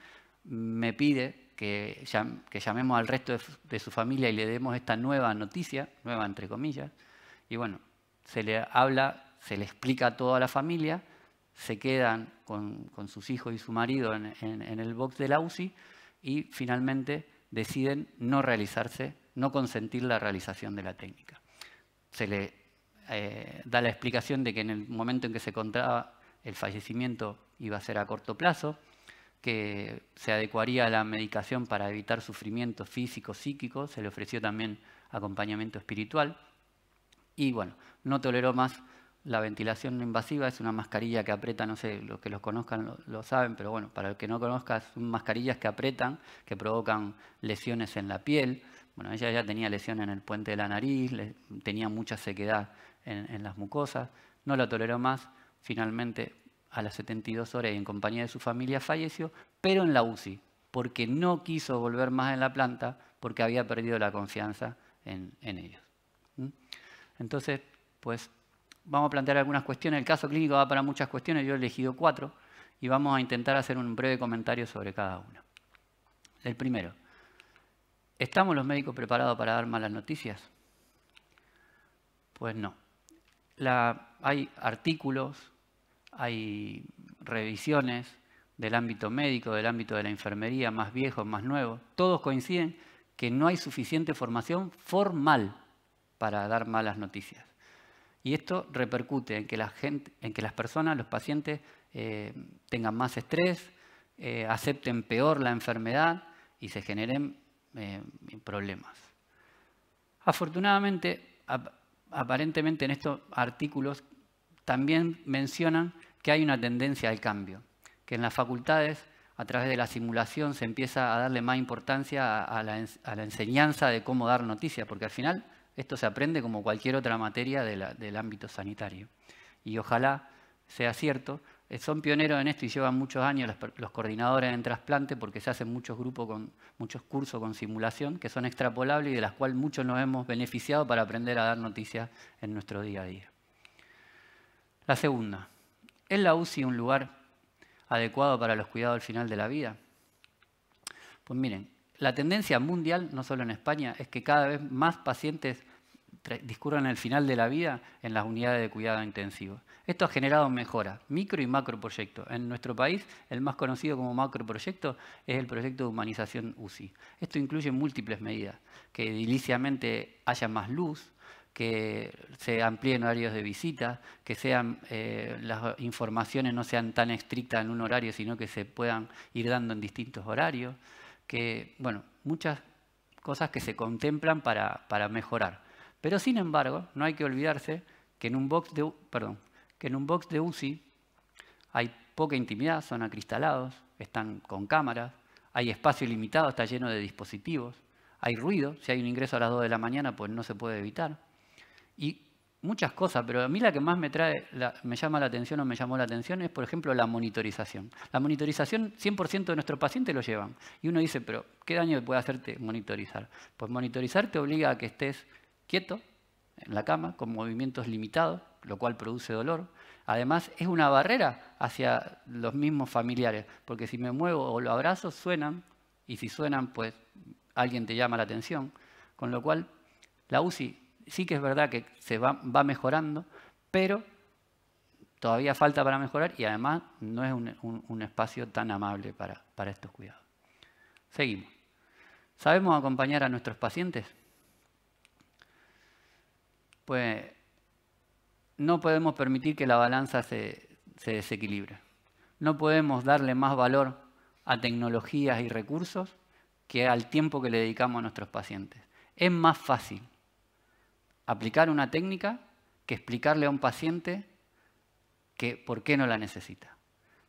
me pide que llamemos al resto de su familia y le demos esta nueva noticia, nueva entre comillas, y bueno, se le habla, se le explica a toda la familia, se quedan con sus hijos y su marido en el box de la UCI y finalmente deciden no consentir la realización de la técnica. Se le da la explicación de que en el momento en que se encontraba el fallecimiento iba a ser a corto plazo, que se adecuaría a la medicación para evitar sufrimiento físico, psíquico, se le ofreció también acompañamiento espiritual y bueno, no toleró más la ventilación no invasiva, es una mascarilla que aprieta, no sé, los que los conozcan lo saben, pero bueno, para el que no conozca, son mascarillas que apretan, que provocan lesiones en la piel. Bueno, ella ya tenía lesión en el puente de la nariz, tenía mucha sequedad en las mucosas, no la toleró más, finalmente a las 72 horas y en compañía de su familia falleció, pero en la UCI, porque no quiso volver más en la planta, porque había perdido la confianza en ellos. Entonces, pues vamos a plantear algunas cuestiones. El caso clínico va para muchas cuestiones, yo he elegido 4 y vamos a intentar hacer un breve comentario sobre cada una. El primero, ¿estamos los médicos preparados para dar malas noticias? Pues no. Hay artículos, hay revisiones del ámbito médico, del ámbito de la enfermería, más viejos, más nuevos. Todos coinciden que no hay suficiente formación formal para dar malas noticias. Y esto repercute en que las personas, los pacientes, tengan más estrés, acepten peor la enfermedad y se generen problemas. Afortunadamente, aparentemente en estos artículos también mencionan que hay una tendencia al cambio, que en las facultades, a través de la simulación, se empieza a darle más importancia a la enseñanza de cómo dar noticias, porque al final esto se aprende como cualquier otra materia del ámbito sanitario. Y ojalá sea cierto, son pioneros en esto y llevan muchos años los coordinadores en trasplante, porque se hacen muchos cursos con simulación que son extrapolables y de las cuales muchos nos hemos beneficiado para aprender a dar noticias en nuestro día a día. La segunda, ¿es la UCI un lugar adecuado para los cuidados al final de la vida? Pues miren, la tendencia mundial, no solo en España, es que cada vez más pacientes discurran el final de la vida en las unidades de cuidado intensivo. Esto ha generado mejoras, micro y macro proyectos. En nuestro país, el más conocido como macro proyecto es el proyecto de humanización UCI. Esto incluye múltiples medidas, que ediliciamente haya más luz, que se amplíen horarios de visita, que las informaciones no sean tan estrictas en un horario, sino que se puedan ir dando en distintos horarios, bueno, muchas cosas que se contemplan para mejorar. Pero sin embargo, no hay que olvidarse que en un box de UCI hay poca intimidad, son acristalados, están con cámaras, hay espacio limitado, está lleno de dispositivos, hay ruido, si hay un ingreso a las 2 de la mañana, pues no se puede evitar. Y muchas cosas, pero a mí la que más me llama la atención o me llamó la atención es, por ejemplo, la monitorización. La monitorización, 100% de nuestros pacientes lo llevan. Y uno dice, pero ¿qué daño puede hacerte monitorizar? Pues monitorizar te obliga a que estés quieto en la cama, con movimientos limitados, lo cual produce dolor. Además, es una barrera hacia los mismos familiares, porque si me muevo o lo abrazo, suenan, y si suenan, pues alguien te llama la atención. Con lo cual, la UCI sí que es verdad que se va mejorando, pero todavía falta para mejorar y además no es un espacio tan amable para estos cuidados. Seguimos. ¿Sabemos acompañar a nuestros pacientes? Pues no podemos permitir que la balanza se desequilibre. No podemos darle más valor a tecnologías y recursos que al tiempo que le dedicamos a nuestros pacientes. Es más fácil aplicar una técnica que explicarle a un paciente que por qué no la necesita.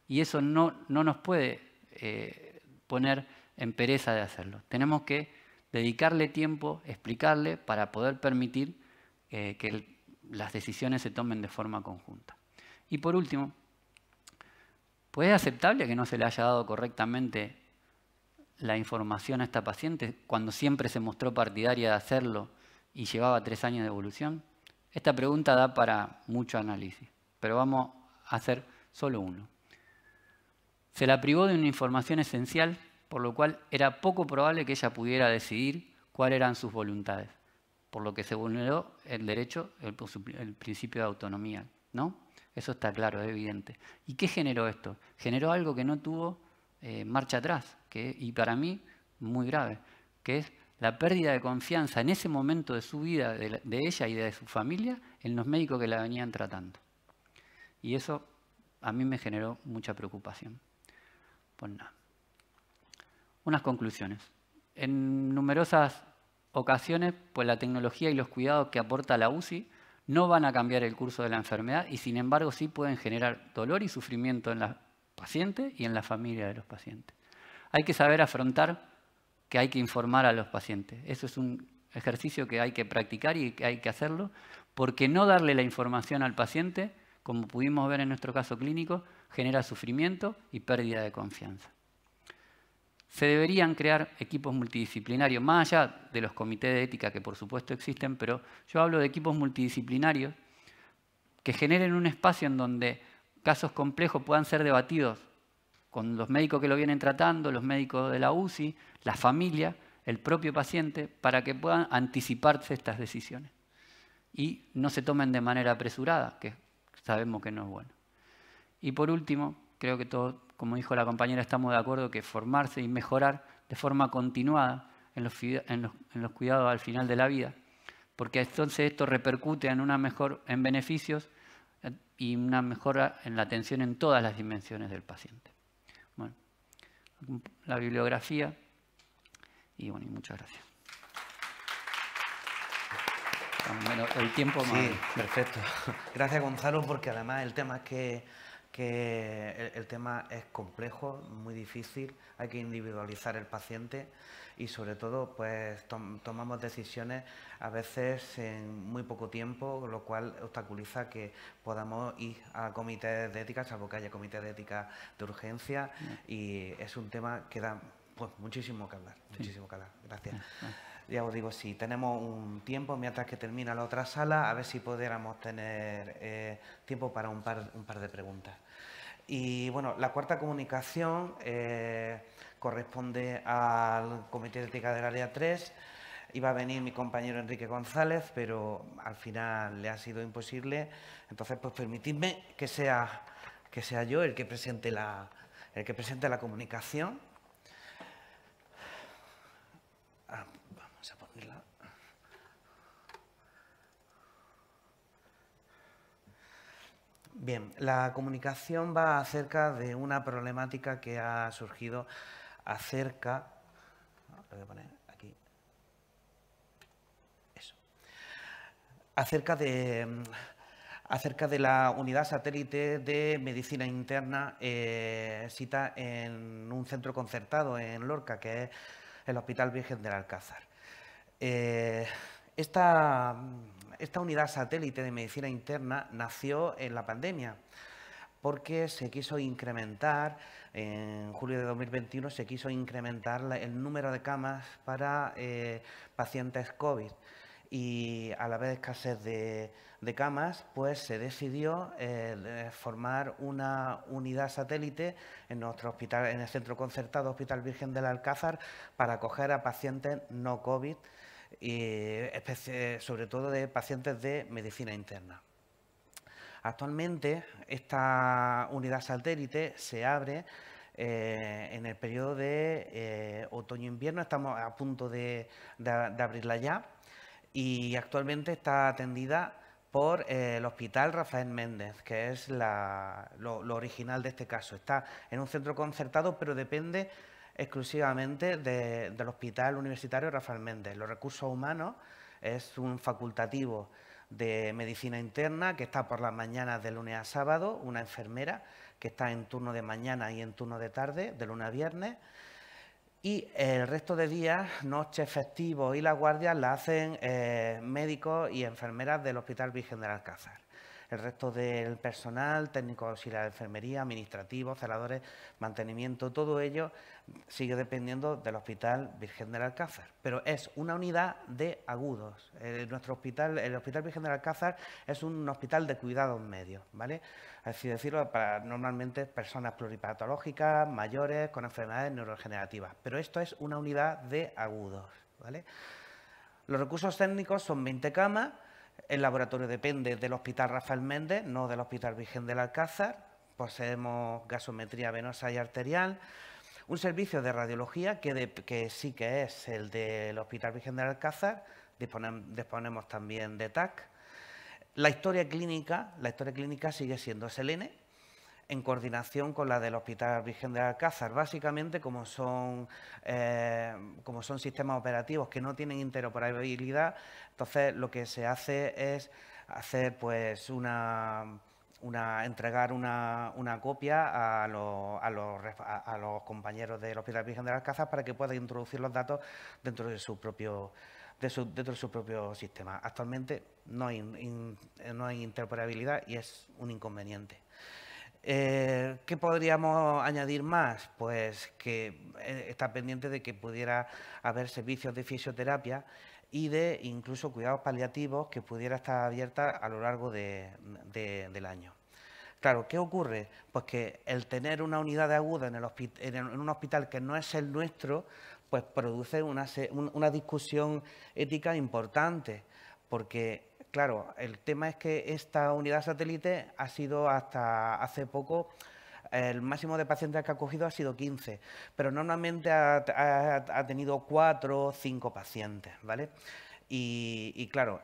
Y eso no nos puede poner en pereza de hacerlo. Tenemos que dedicarle tiempo, explicarle para poder permitir que las decisiones se tomen de forma conjunta. Y por último, ¿pues es aceptable que no se le haya dado correctamente la información a esta paciente cuando siempre se mostró partidaria de hacerlo y llevaba 3 años de evolución? Esta pregunta da para mucho análisis, pero vamos a hacer solo uno. Se la privó de una información esencial, por lo cual era poco probable que ella pudiera decidir cuáles eran sus voluntades, por lo que se vulneró el derecho, el principio de autonomía, ¿no? Eso está claro, es evidente. ¿Y qué generó esto? Generó algo que no tuvo marcha atrás, y para mí muy grave, que es la pérdida de confianza en ese momento de su vida, de ella y de su familia, en los médicos que la venían tratando. Y eso a mí me generó mucha preocupación. Pues nada. Unas conclusiones. En numerosas ocasiones, pues la tecnología y los cuidados que aporta la UCI no van a cambiar el curso de la enfermedad y sin embargo sí pueden generar dolor y sufrimiento en los pacientes y en la familia de los pacientes. Hay que saber afrontar que hay que informar a los pacientes. Eso es un ejercicio que hay que practicar y que hay que hacerlo, porque no darle la información al paciente, como pudimos ver en nuestro caso clínico, genera sufrimiento y pérdida de confianza. Se deberían crear equipos multidisciplinarios, más allá de los comités de ética que por supuesto existen, pero yo hablo de equipos multidisciplinarios que generen un espacio en donde casos complejos puedan ser debatidos con los médicos que lo vienen tratando, los médicos de la UCI, la familia, el propio paciente, para que puedan anticiparse estas decisiones y no se tomen de manera apresurada, que sabemos que no es bueno. Y por último, creo que todos, como dijo la compañera, estamos de acuerdo que formarse y mejorar de forma continuada en los cuidados al final de la vida, porque entonces esto repercute en beneficios y una mejora en la atención en todas las dimensiones del paciente. Bueno, la bibliografía y bueno, y muchas gracias. El tiempo más. Sí, perfecto. Gracias, Gonzalo, porque además el tema que que el tema es complejo, muy difícil, hay que individualizar el paciente y sobre todo pues tomamos decisiones a veces en muy poco tiempo, lo cual obstaculiza que podamos ir a comités de ética, salvo que haya comités de ética de urgencia, y es un tema que da pues muchísimo que hablar, muchísimo que hablar. Gracias. Ya os digo, si tenemos un tiempo mientras que termina la otra sala, a ver si pudiéramos tener tiempo para un par de preguntas. Y bueno, la cuarta comunicación corresponde al Comité de Ética del Área 3. Iba a venir mi compañero Enrique González, pero al final le ha sido imposible. Entonces, pues permitidme que sea yo el que presente la comunicación. Vamos a ponerla. Bien, la comunicación va acerca de una problemática que ha surgido acerca... Lo voy a poner aquí. Eso. Acerca de la unidad satélite de medicina interna cita en un centro concertado en Lorca, que es el Hospital Virgen del Alcázar. Esta unidad satélite de medicina interna nació en la pandemia porque se quiso incrementar, en julio de 2021 se quiso incrementar el número de camas para pacientes COVID, y a la vez escasez de camas, pues se decidió formar una unidad satélite en nuestro hospital, en el centro concertado Hospital Virgen del Alcázar, para acoger a pacientes no COVID, y sobre todo de pacientes de medicina interna. Actualmente esta unidad satélite se abre en el periodo de otoño-invierno, estamos a punto de abrirla ya, y actualmente está atendida por el Hospital Rafael Méndez, que es lo original de este caso. Está en un centro concertado, pero depende exclusivamente del Hospital Universitario Rafael Méndez. Los recursos humanos es un facultativo de medicina interna que está por las mañanas de lunes a sábado, una enfermera que está en turno de mañana y en turno de tarde, de lunes a viernes, y el resto de días, noches, festivos y las guardias la hacen médicos y enfermeras del Hospital Virgen del Alcázar. El resto del personal, técnicos auxiliares de enfermería, administrativos, celadores, mantenimiento, todo ello sigue dependiendo del Hospital Virgen del Alcázar. Pero es una unidad de agudos. El Hospital Virgen del Alcázar es un hospital de cuidados medios, ¿vale? Así decirlo, para normalmente personas pluripatológicas, mayores, con enfermedades neurodegenerativas. Pero esto es una unidad de agudos, ¿vale? Los recursos técnicos son 20 camas. El laboratorio depende del Hospital Rafael Méndez, no del Hospital Virgen del Alcázar. Poseemos gasometría venosa y arterial. Un servicio de radiología que sí que es el del Hospital Virgen del Alcázar. Disponemos también de TAC. La historia clínica sigue siendo Selene, en coordinación con la del Hospital Virgen del Alcázar. Básicamente, como son sistemas operativos que no tienen interoperabilidad, entonces lo que se hace es hacer pues entregar una copia a los compañeros del Hospital Virgen del Alcázar para que puedan introducir los datos dentro de su propio sistema. Actualmente no hay interoperabilidad y es un inconveniente. ¿Qué podríamos añadir más? Pues que está pendiente de que pudiera haber servicios de fisioterapia y de incluso cuidados paliativos que pudiera estar abierta a lo largo del año. Claro, ¿qué ocurre? Pues que el tener una unidad de agudos en un hospital que no es el nuestro, pues produce una discusión ética importante, porque claro, el tema es que esta unidad satélite ha sido hasta hace poco, el máximo de pacientes que ha cogido ha sido 15, pero normalmente ha tenido 4 o 5 pacientes, ¿vale? Y claro,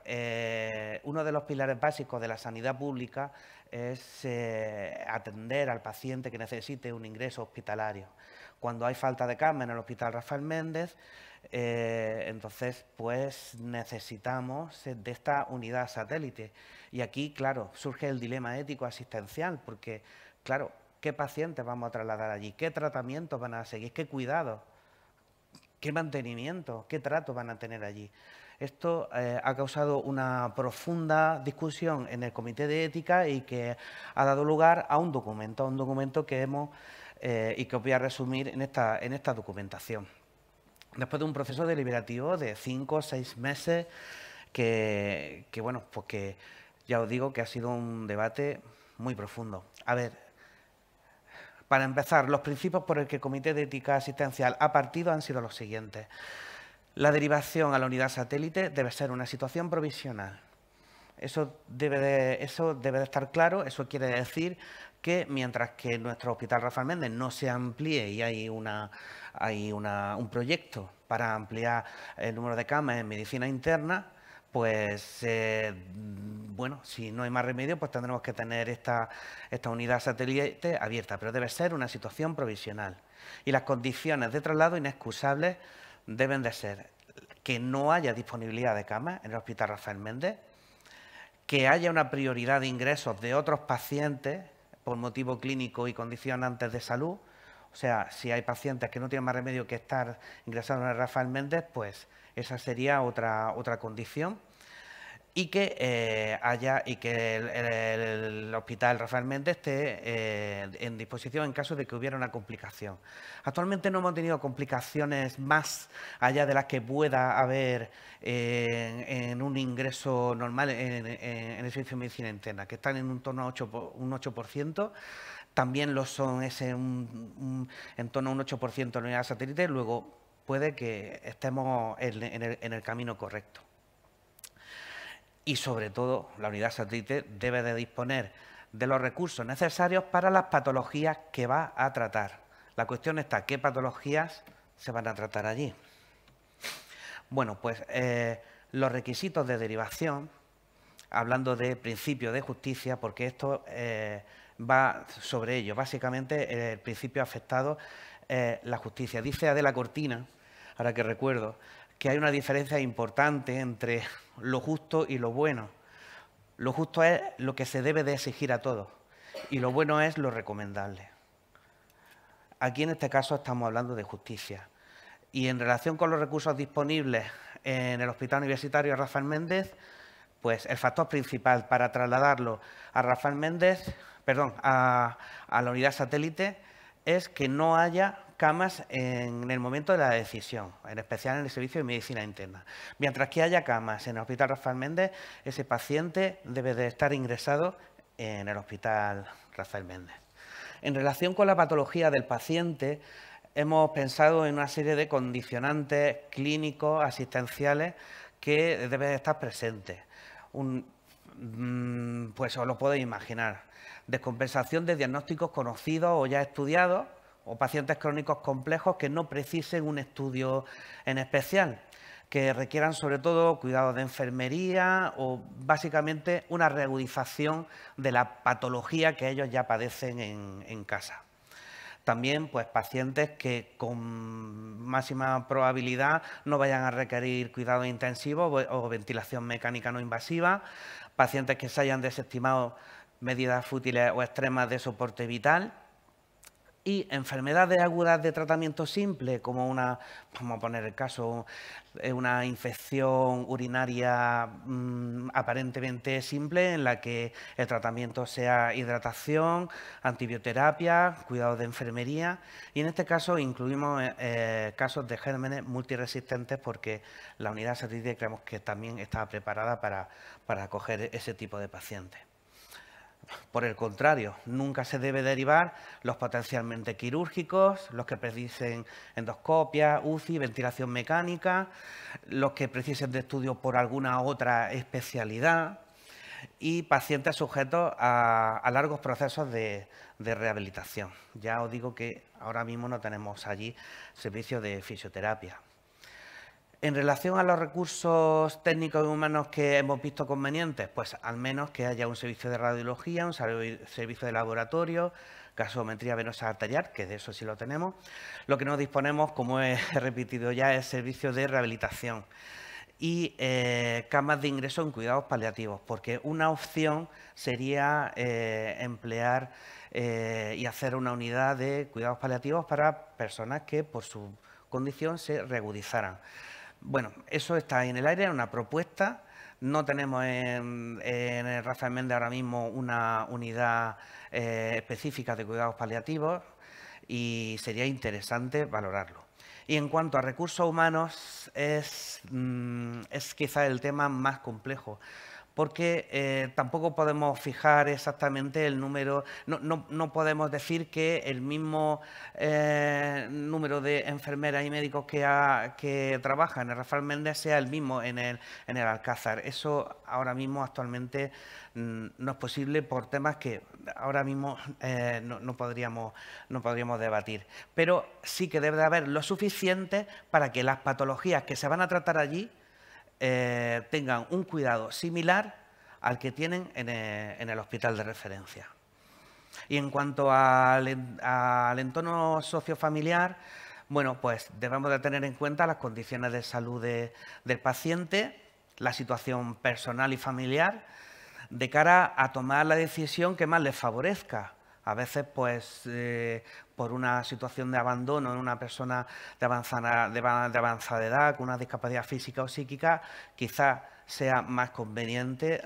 uno de los pilares básicos de la sanidad pública es atender al paciente que necesite un ingreso hospitalario. Cuando hay falta de cama en el Hospital Rafael Méndez, entonces pues necesitamos de esta unidad satélite. Y aquí, claro, surge el dilema ético asistencial, porque claro, ¿qué pacientes vamos a trasladar allí? ¿Qué tratamientos van a seguir? ¿Qué cuidados? ¿Qué mantenimiento? ¿Qué trato van a tener allí? Esto ha causado una profunda discusión en el Comité de Ética y que ha dado lugar a un documento que hemos y que os voy a resumir en esta documentación. Después de un proceso deliberativo de 5 o 6 meses bueno, pues que ya os digo que ha sido un debate muy profundo. A ver, para empezar, los principios por el que el Comité de Ética Asistencial ha partido han sido los siguientes. La derivación a la unidad satélite debe ser una situación provisional. Eso debe de estar claro. Eso quiere decir que mientras que nuestro Hospital Rafael Méndez no se amplíe y hay un proyecto para ampliar el número de camas en medicina interna, pues, bueno, si no hay más remedio, pues tendremos que tener esta unidad satélite abierta, pero debe ser una situación provisional. Y las condiciones de traslado inexcusables deben de ser que no haya disponibilidad de camas en el Hospital Rafael Méndez, que haya una prioridad de ingresos de otros pacientes por motivo clínico y condicionantes de salud. O sea, si hay pacientes que no tienen más remedio que estar ingresados en el Rafael Méndez, pues esa sería otra condición. Y que el Hospital Rafael Méndez esté en disposición en caso de que hubiera una complicación. Actualmente no hemos tenido complicaciones más allá de las que pueda haber en un ingreso normal en el servicio de medicina interna, que están en un torno a un 8%. También lo son en torno a un 8% en la unidad satélite. Luego puede que estemos en el camino correcto. Y sobre todo, la unidad satélite debe de disponer de los recursos necesarios para las patologías que va a tratar. La cuestión está, ¿qué patologías se van a tratar allí? Bueno, pues los requisitos de derivación, hablando de principio de justicia, porque esto va sobre ello. Básicamente, el principio afectado es la justicia. Dice Adela Cortina, ahora que recuerdo, que hay una diferencia importante entre lo justo y lo bueno. Lo justo es lo que se debe de exigir a todos y lo bueno es lo recomendable. Aquí en este caso estamos hablando de justicia. Y en relación con los recursos disponibles en el Hospital Universitario Rafael Méndez, pues el factor principal para trasladarlo a Rafael Méndez, a la unidad satélite, es que no haya camas en el momento de la decisión, en especial en el servicio de medicina interna. Mientras que haya camas en el Hospital Rafael Méndez, ese paciente debe de estar ingresado en el Hospital Rafael Méndez. En relación con la patología del paciente, hemos pensado en una serie de condicionantes clínicos, asistenciales, que deben de estar presentes. Pues os lo podéis imaginar. Descompensación de diagnósticos conocidos o ya estudiados, o pacientes crónicos complejos que no precisen un estudio en especial, que requieran sobre todo cuidados de enfermería o básicamente una reagudización de la patología que ellos ya padecen en casa. También pues pacientes que con máxima probabilidad no vayan a requerir cuidados intensivos o ventilación mecánica no invasiva, pacientes que se hayan desestimado medidas fútiles o extremas de soporte vital y enfermedades agudas de tratamiento simple, como vamos a poner el caso, una infección urinaria aparentemente simple en la que el tratamiento sea hidratación, antibioterapia, cuidados de enfermería y en este caso incluimos casos de gérmenes multiresistentes porque la unidad satélite creemos que también está preparada para acoger ese tipo de pacientes. Por el contrario, nunca se debe derivar los potencialmente quirúrgicos, los que precisen endoscopia, UCI, ventilación mecánica, los que precisen de estudio por alguna otra especialidad y pacientes sujetos a largos procesos de rehabilitación. Ya os digo que ahora mismo no tenemos allí servicio de fisioterapia. En relación a los recursos técnicos y humanos que hemos visto convenientes, pues al menos que haya un servicio de radiología, un servicio de laboratorio, gasometría venosa arterial, que de eso sí lo tenemos. Lo que no disponemos, como he repetido ya, es servicio de rehabilitación. y camas de ingreso en cuidados paliativos, porque una opción sería emplear y hacer una unidad de cuidados paliativos para personas que por su condición se reagudizaran. Bueno, eso está en el aire, es una propuesta. No tenemos en el Rafael Méndez ahora mismo una unidad específica de cuidados paliativos y sería interesante valorarlo. Y en cuanto a recursos humanos, es quizá el tema más complejo, porque tampoco podemos fijar exactamente el número, no podemos decir que el mismo número de enfermeras y médicos que trabajan en el Rafael Méndez sea el mismo en el Alcázar. Eso ahora mismo actualmente no es posible por temas que ahora mismo no podríamos debatir. Pero sí que debe de haber lo suficiente para que las patologías que se van a tratar allí tengan un cuidado similar al que tienen en el hospital de referencia. Y en cuanto al entorno sociofamiliar, bueno, pues debemos de tener en cuenta las condiciones de salud del paciente, la situación personal y familiar, de cara a tomar la decisión que más les favorezca. A veces, pues, por una situación de abandono en una persona de avanzada edad, con una discapacidad física o psíquica, quizás sea más conveniente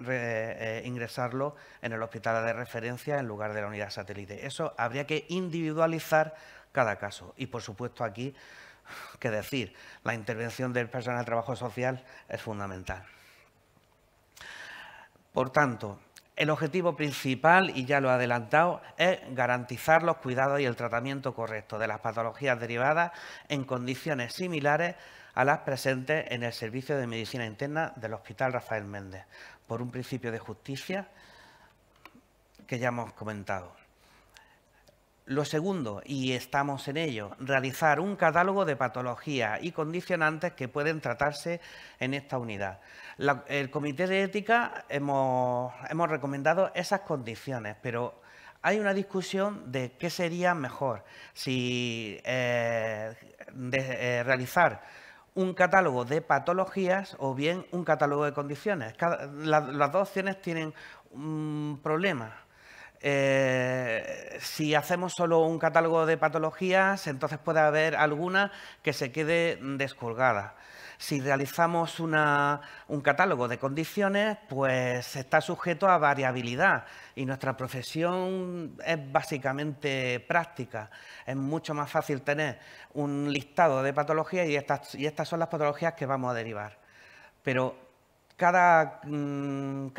ingresarlo en el hospital de referencia en lugar de la unidad satélite. Eso habría que individualizar cada caso. Y, por supuesto, aquí, qué decir, la intervención del personal de trabajo social es fundamental. Por tanto, el objetivo principal, y ya lo he adelantado, es garantizar los cuidados y el tratamiento correcto de las patologías derivadas en condiciones similares a las presentes en el Servicio de Medicina Interna del Hospital Rafael Méndez, por un principio de justicia que ya hemos comentado. Lo segundo, y estamos en ello, realizar un catálogo de patologías y condicionantes que pueden tratarse en esta unidad. El Comité de Ética hemos recomendado esas condiciones, pero hay una discusión de qué sería mejor, si realizar un catálogo de patologías o bien un catálogo de condiciones. Las dos opciones tienen un problema. Si hacemos solo un catálogo de patologías, entonces puede haber alguna que se quede descolgada. Si realizamos un catálogo de condiciones, pues está sujeto a variabilidad y nuestra profesión es básicamente práctica. Es mucho más fácil tener un listado de patologías y estas son las patologías que vamos a derivar. Pero cada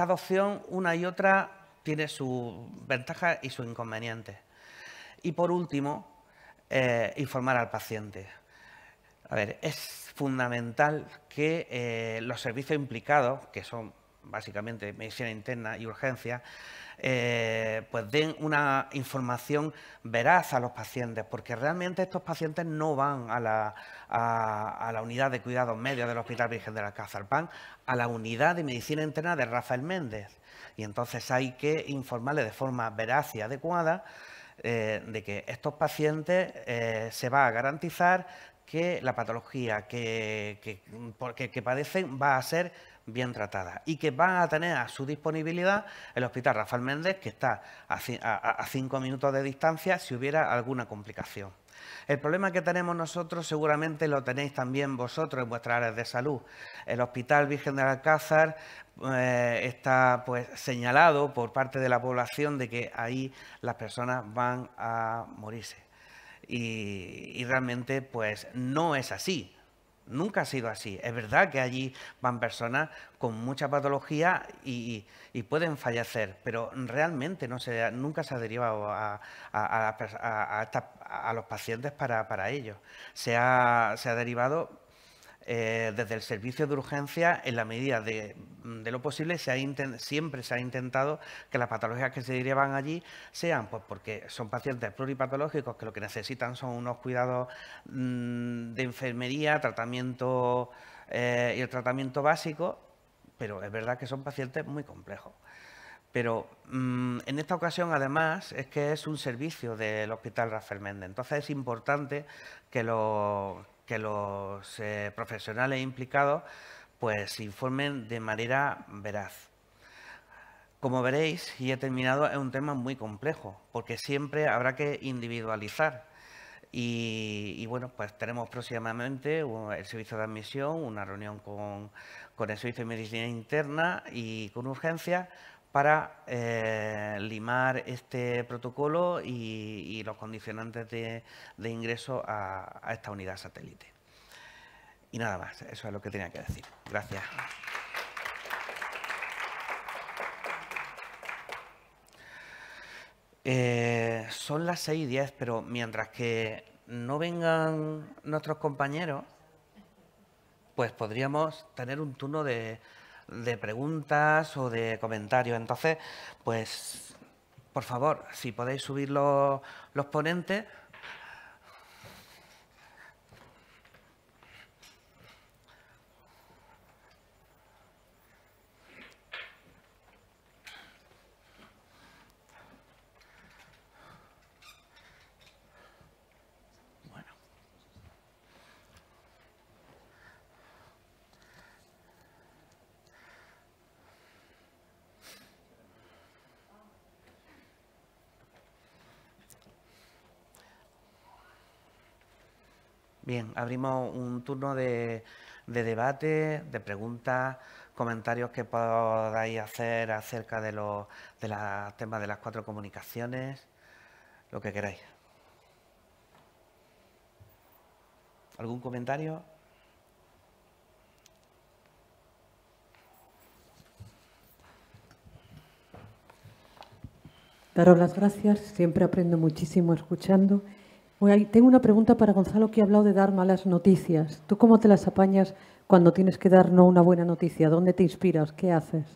opción, una y otra, tiene sus ventajas y sus inconvenientes. Y por último, informar al paciente. A ver, es fundamental que los servicios implicados, que son básicamente medicina interna y urgencia, pues den una información veraz a los pacientes, porque realmente estos pacientes no van a la unidad de cuidados medios del Hospital Virgen del Alcázar, van a la unidad de medicina interna de Rafael Méndez. Y entonces hay que informarle de forma veraz y adecuada de que estos pacientes se va a garantizar que la patología que padecen va a ser bien tratada y que van a tener a su disponibilidad el Hospital Rafael Méndez, que está a 5 minutos de distancia si hubiera alguna complicación. El problema que tenemos nosotros seguramente lo tenéis también vosotros en vuestras áreas de salud. El Hospital Virgen del Alcázar está pues señalado por parte de la población de que ahí las personas van a morirse. Y realmente pues no es así. Nunca ha sido así. Es verdad que allí van personas con mucha patología y pueden fallecer, pero realmente nunca se ha derivado a los pacientes para ello. Se ha derivado desde el servicio de urgencia, en la medida de lo posible, siempre se ha intentado que las patologías que se derivan allí sean, pues porque son pacientes pluripatológicos que lo que necesitan son unos cuidados de enfermería, tratamiento y el tratamiento básico, pero es verdad que son pacientes muy complejos. Pero en esta ocasión, además, es que es un servicio del Hospital Rafael Méndez. Entonces es importante que los profesionales implicados pues se informen de manera veraz. Como veréis, y he terminado, es un tema muy complejo, porque siempre habrá que individualizar. Y bueno, pues tenemos próximamente el servicio de admisión, una reunión con el servicio de medicina interna y con urgencias para limar este protocolo y los condicionantes de ingreso a esta unidad satélite. Y nada más, eso es lo que tenía que decir. Gracias. Son las 6:10, pero mientras que no vengan nuestros compañeros, pues podríamos tener un turno de preguntas o de comentarios. Entonces, pues, por favor, si podéis subir los ponentes. Bien, abrimos un turno de debate, de preguntas, comentarios que podáis hacer acerca de los temas de las 4 comunicaciones, lo que queráis. ¿Algún comentario? Daros las gracias, siempre aprendo muchísimo escuchando. Tengo una pregunta para Gonzalo, que ha hablado de dar malas noticias. ¿Tú cómo te las apañas cuando tienes que dar no una buena noticia? ¿Dónde te inspiras? ¿Qué haces?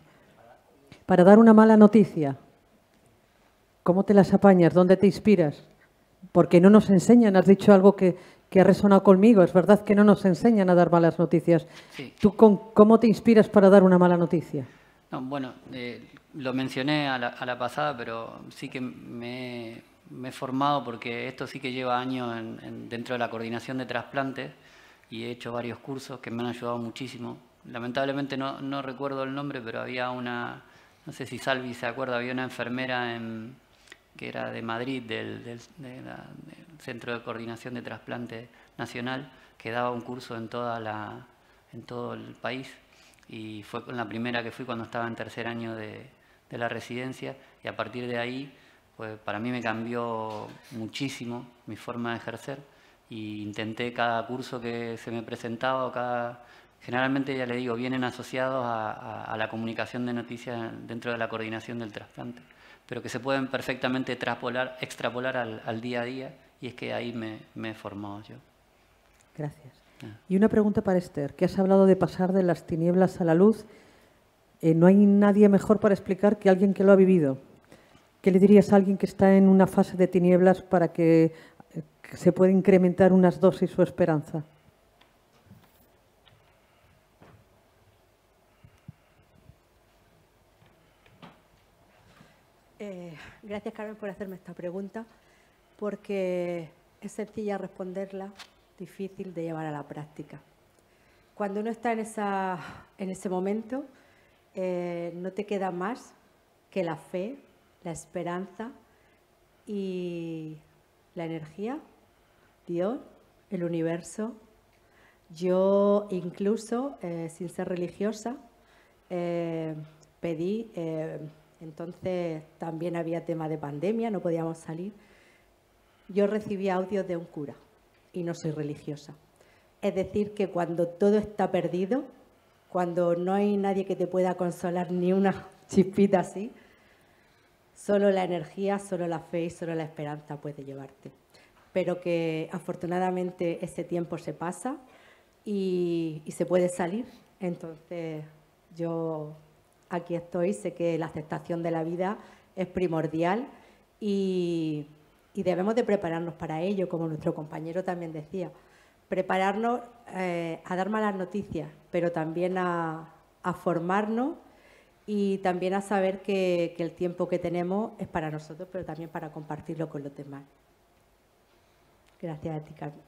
Para dar una mala noticia, ¿cómo te las apañas? ¿Dónde te inspiras? Porque no nos enseñan, has dicho algo que ha resonado conmigo, es verdad que no nos enseñan a dar malas noticias. Sí. ¿Tú cómo te inspiras para dar una mala noticia? No, bueno, lo mencioné a la pasada, pero sí que me he formado, porque esto sí que lleva años dentro de la coordinación de trasplantes, y he hecho varios cursos que me han ayudado muchísimo. Lamentablemente no recuerdo el nombre, pero había una, no sé si Salvi se acuerda, había una enfermera que era de Madrid, del Centro de Coordinación de Trasplante Nacional, que daba un curso en todo el país, y fue la primera que fui cuando estaba en tercer año de la residencia, y a partir de ahí, pues para mí me cambió muchísimo mi forma de ejercer, y intenté cada curso que se me presentaba, generalmente, ya le digo, vienen asociados a la comunicación de noticias dentro de la coordinación del trasplante, pero que se pueden perfectamente extrapolar al día a día, y es que ahí me he formado yo. Gracias. Y una pregunta para Esther, que has hablado de pasar de las tinieblas a la luz. No hay nadie mejor para explicar que alguien que lo ha vivido. ¿Qué le dirías a alguien que está en una fase de tinieblas para que se pueda incrementar unas dosis su esperanza? Gracias, Carmen, por hacerme esta pregunta, porque es sencilla responderla, difícil de llevar a la práctica. Cuando uno está en ese momento, no te queda más que la fe, la esperanza y la energía, Dios, el universo. Yo incluso, sin ser religiosa, pedí, entonces también había tema de pandemia, no podíamos salir. Yo recibí audios de un cura y no soy religiosa. Es decir, que cuando todo está perdido, cuando no hay nadie que te pueda consolar, ni una chispita así, solo la energía, solo la fe y solo la esperanza puede llevarte. Pero que afortunadamente ese tiempo se pasa y se puede salir. Entonces yo aquí estoy, sé que la aceptación de la vida es primordial y debemos de prepararnos para ello, como nuestro compañero también decía. Prepararnos a dar malas noticias, pero también a formarnos y también a saber que el tiempo que tenemos es para nosotros, pero también para compartirlo con los demás. Gracias a ti, Carmen.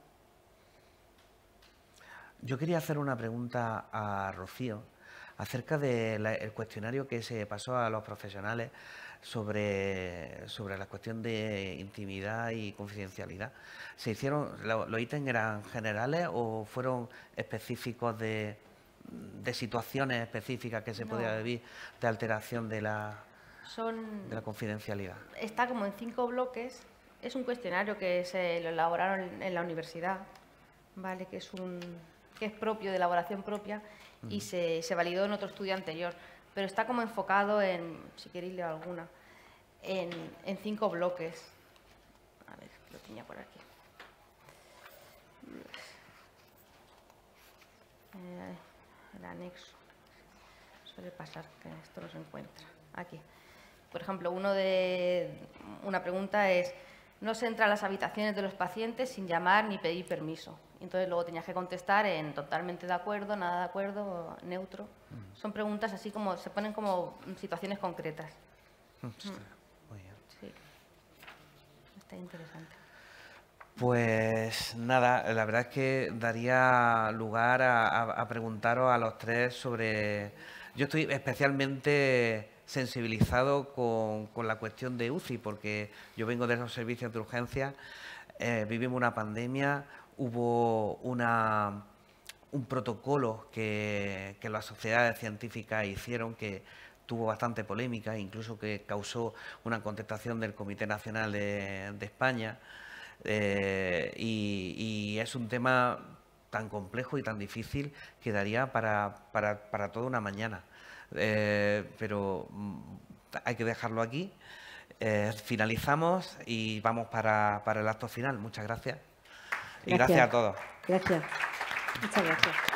Yo quería hacer una pregunta a Rocío acerca del cuestionario que se pasó a los profesionales sobre la cuestión de intimidad y confidencialidad. ¿Se hicieron, los ítems eran generales o fueron específicos de situaciones específicas que se podía vivir de alteración de la confidencialidad? Está como en 5 bloques. Es un cuestionario que se lo elaboraron en la universidad, ¿vale? Que es propio, de elaboración propia, y se validó en otro estudio anterior. Pero está como enfocado en, si queréis leer alguna, en 5 bloques. A ver, lo tenía por aquí. El anexo. Suele pasar que esto no se encuentra. Aquí. Por ejemplo, una pregunta es: no se entra a las habitaciones de los pacientes sin llamar ni pedir permiso. Entonces luego tenías que contestar en totalmente de acuerdo, nada de acuerdo, neutro. Son preguntas así como, se ponen como situaciones concretas. Muy bien. Sí. Está interesante. Pues nada, la verdad es que daría lugar a preguntaros a los tres sobre... Yo estoy especialmente sensibilizado con la cuestión de UCI, porque yo vengo de los servicios de urgencia, vivimos una pandemia, hubo un protocolo que las sociedades científicas hicieron que tuvo bastante polémica, incluso que causó una contestación del Comité Nacional de España, y es un tema tan complejo y tan difícil que daría para toda una mañana. Pero hay que dejarlo aquí. Finalizamos y vamos para el acto final. Muchas gracias. Y gracias a todos. Gracias. Muchas gracias.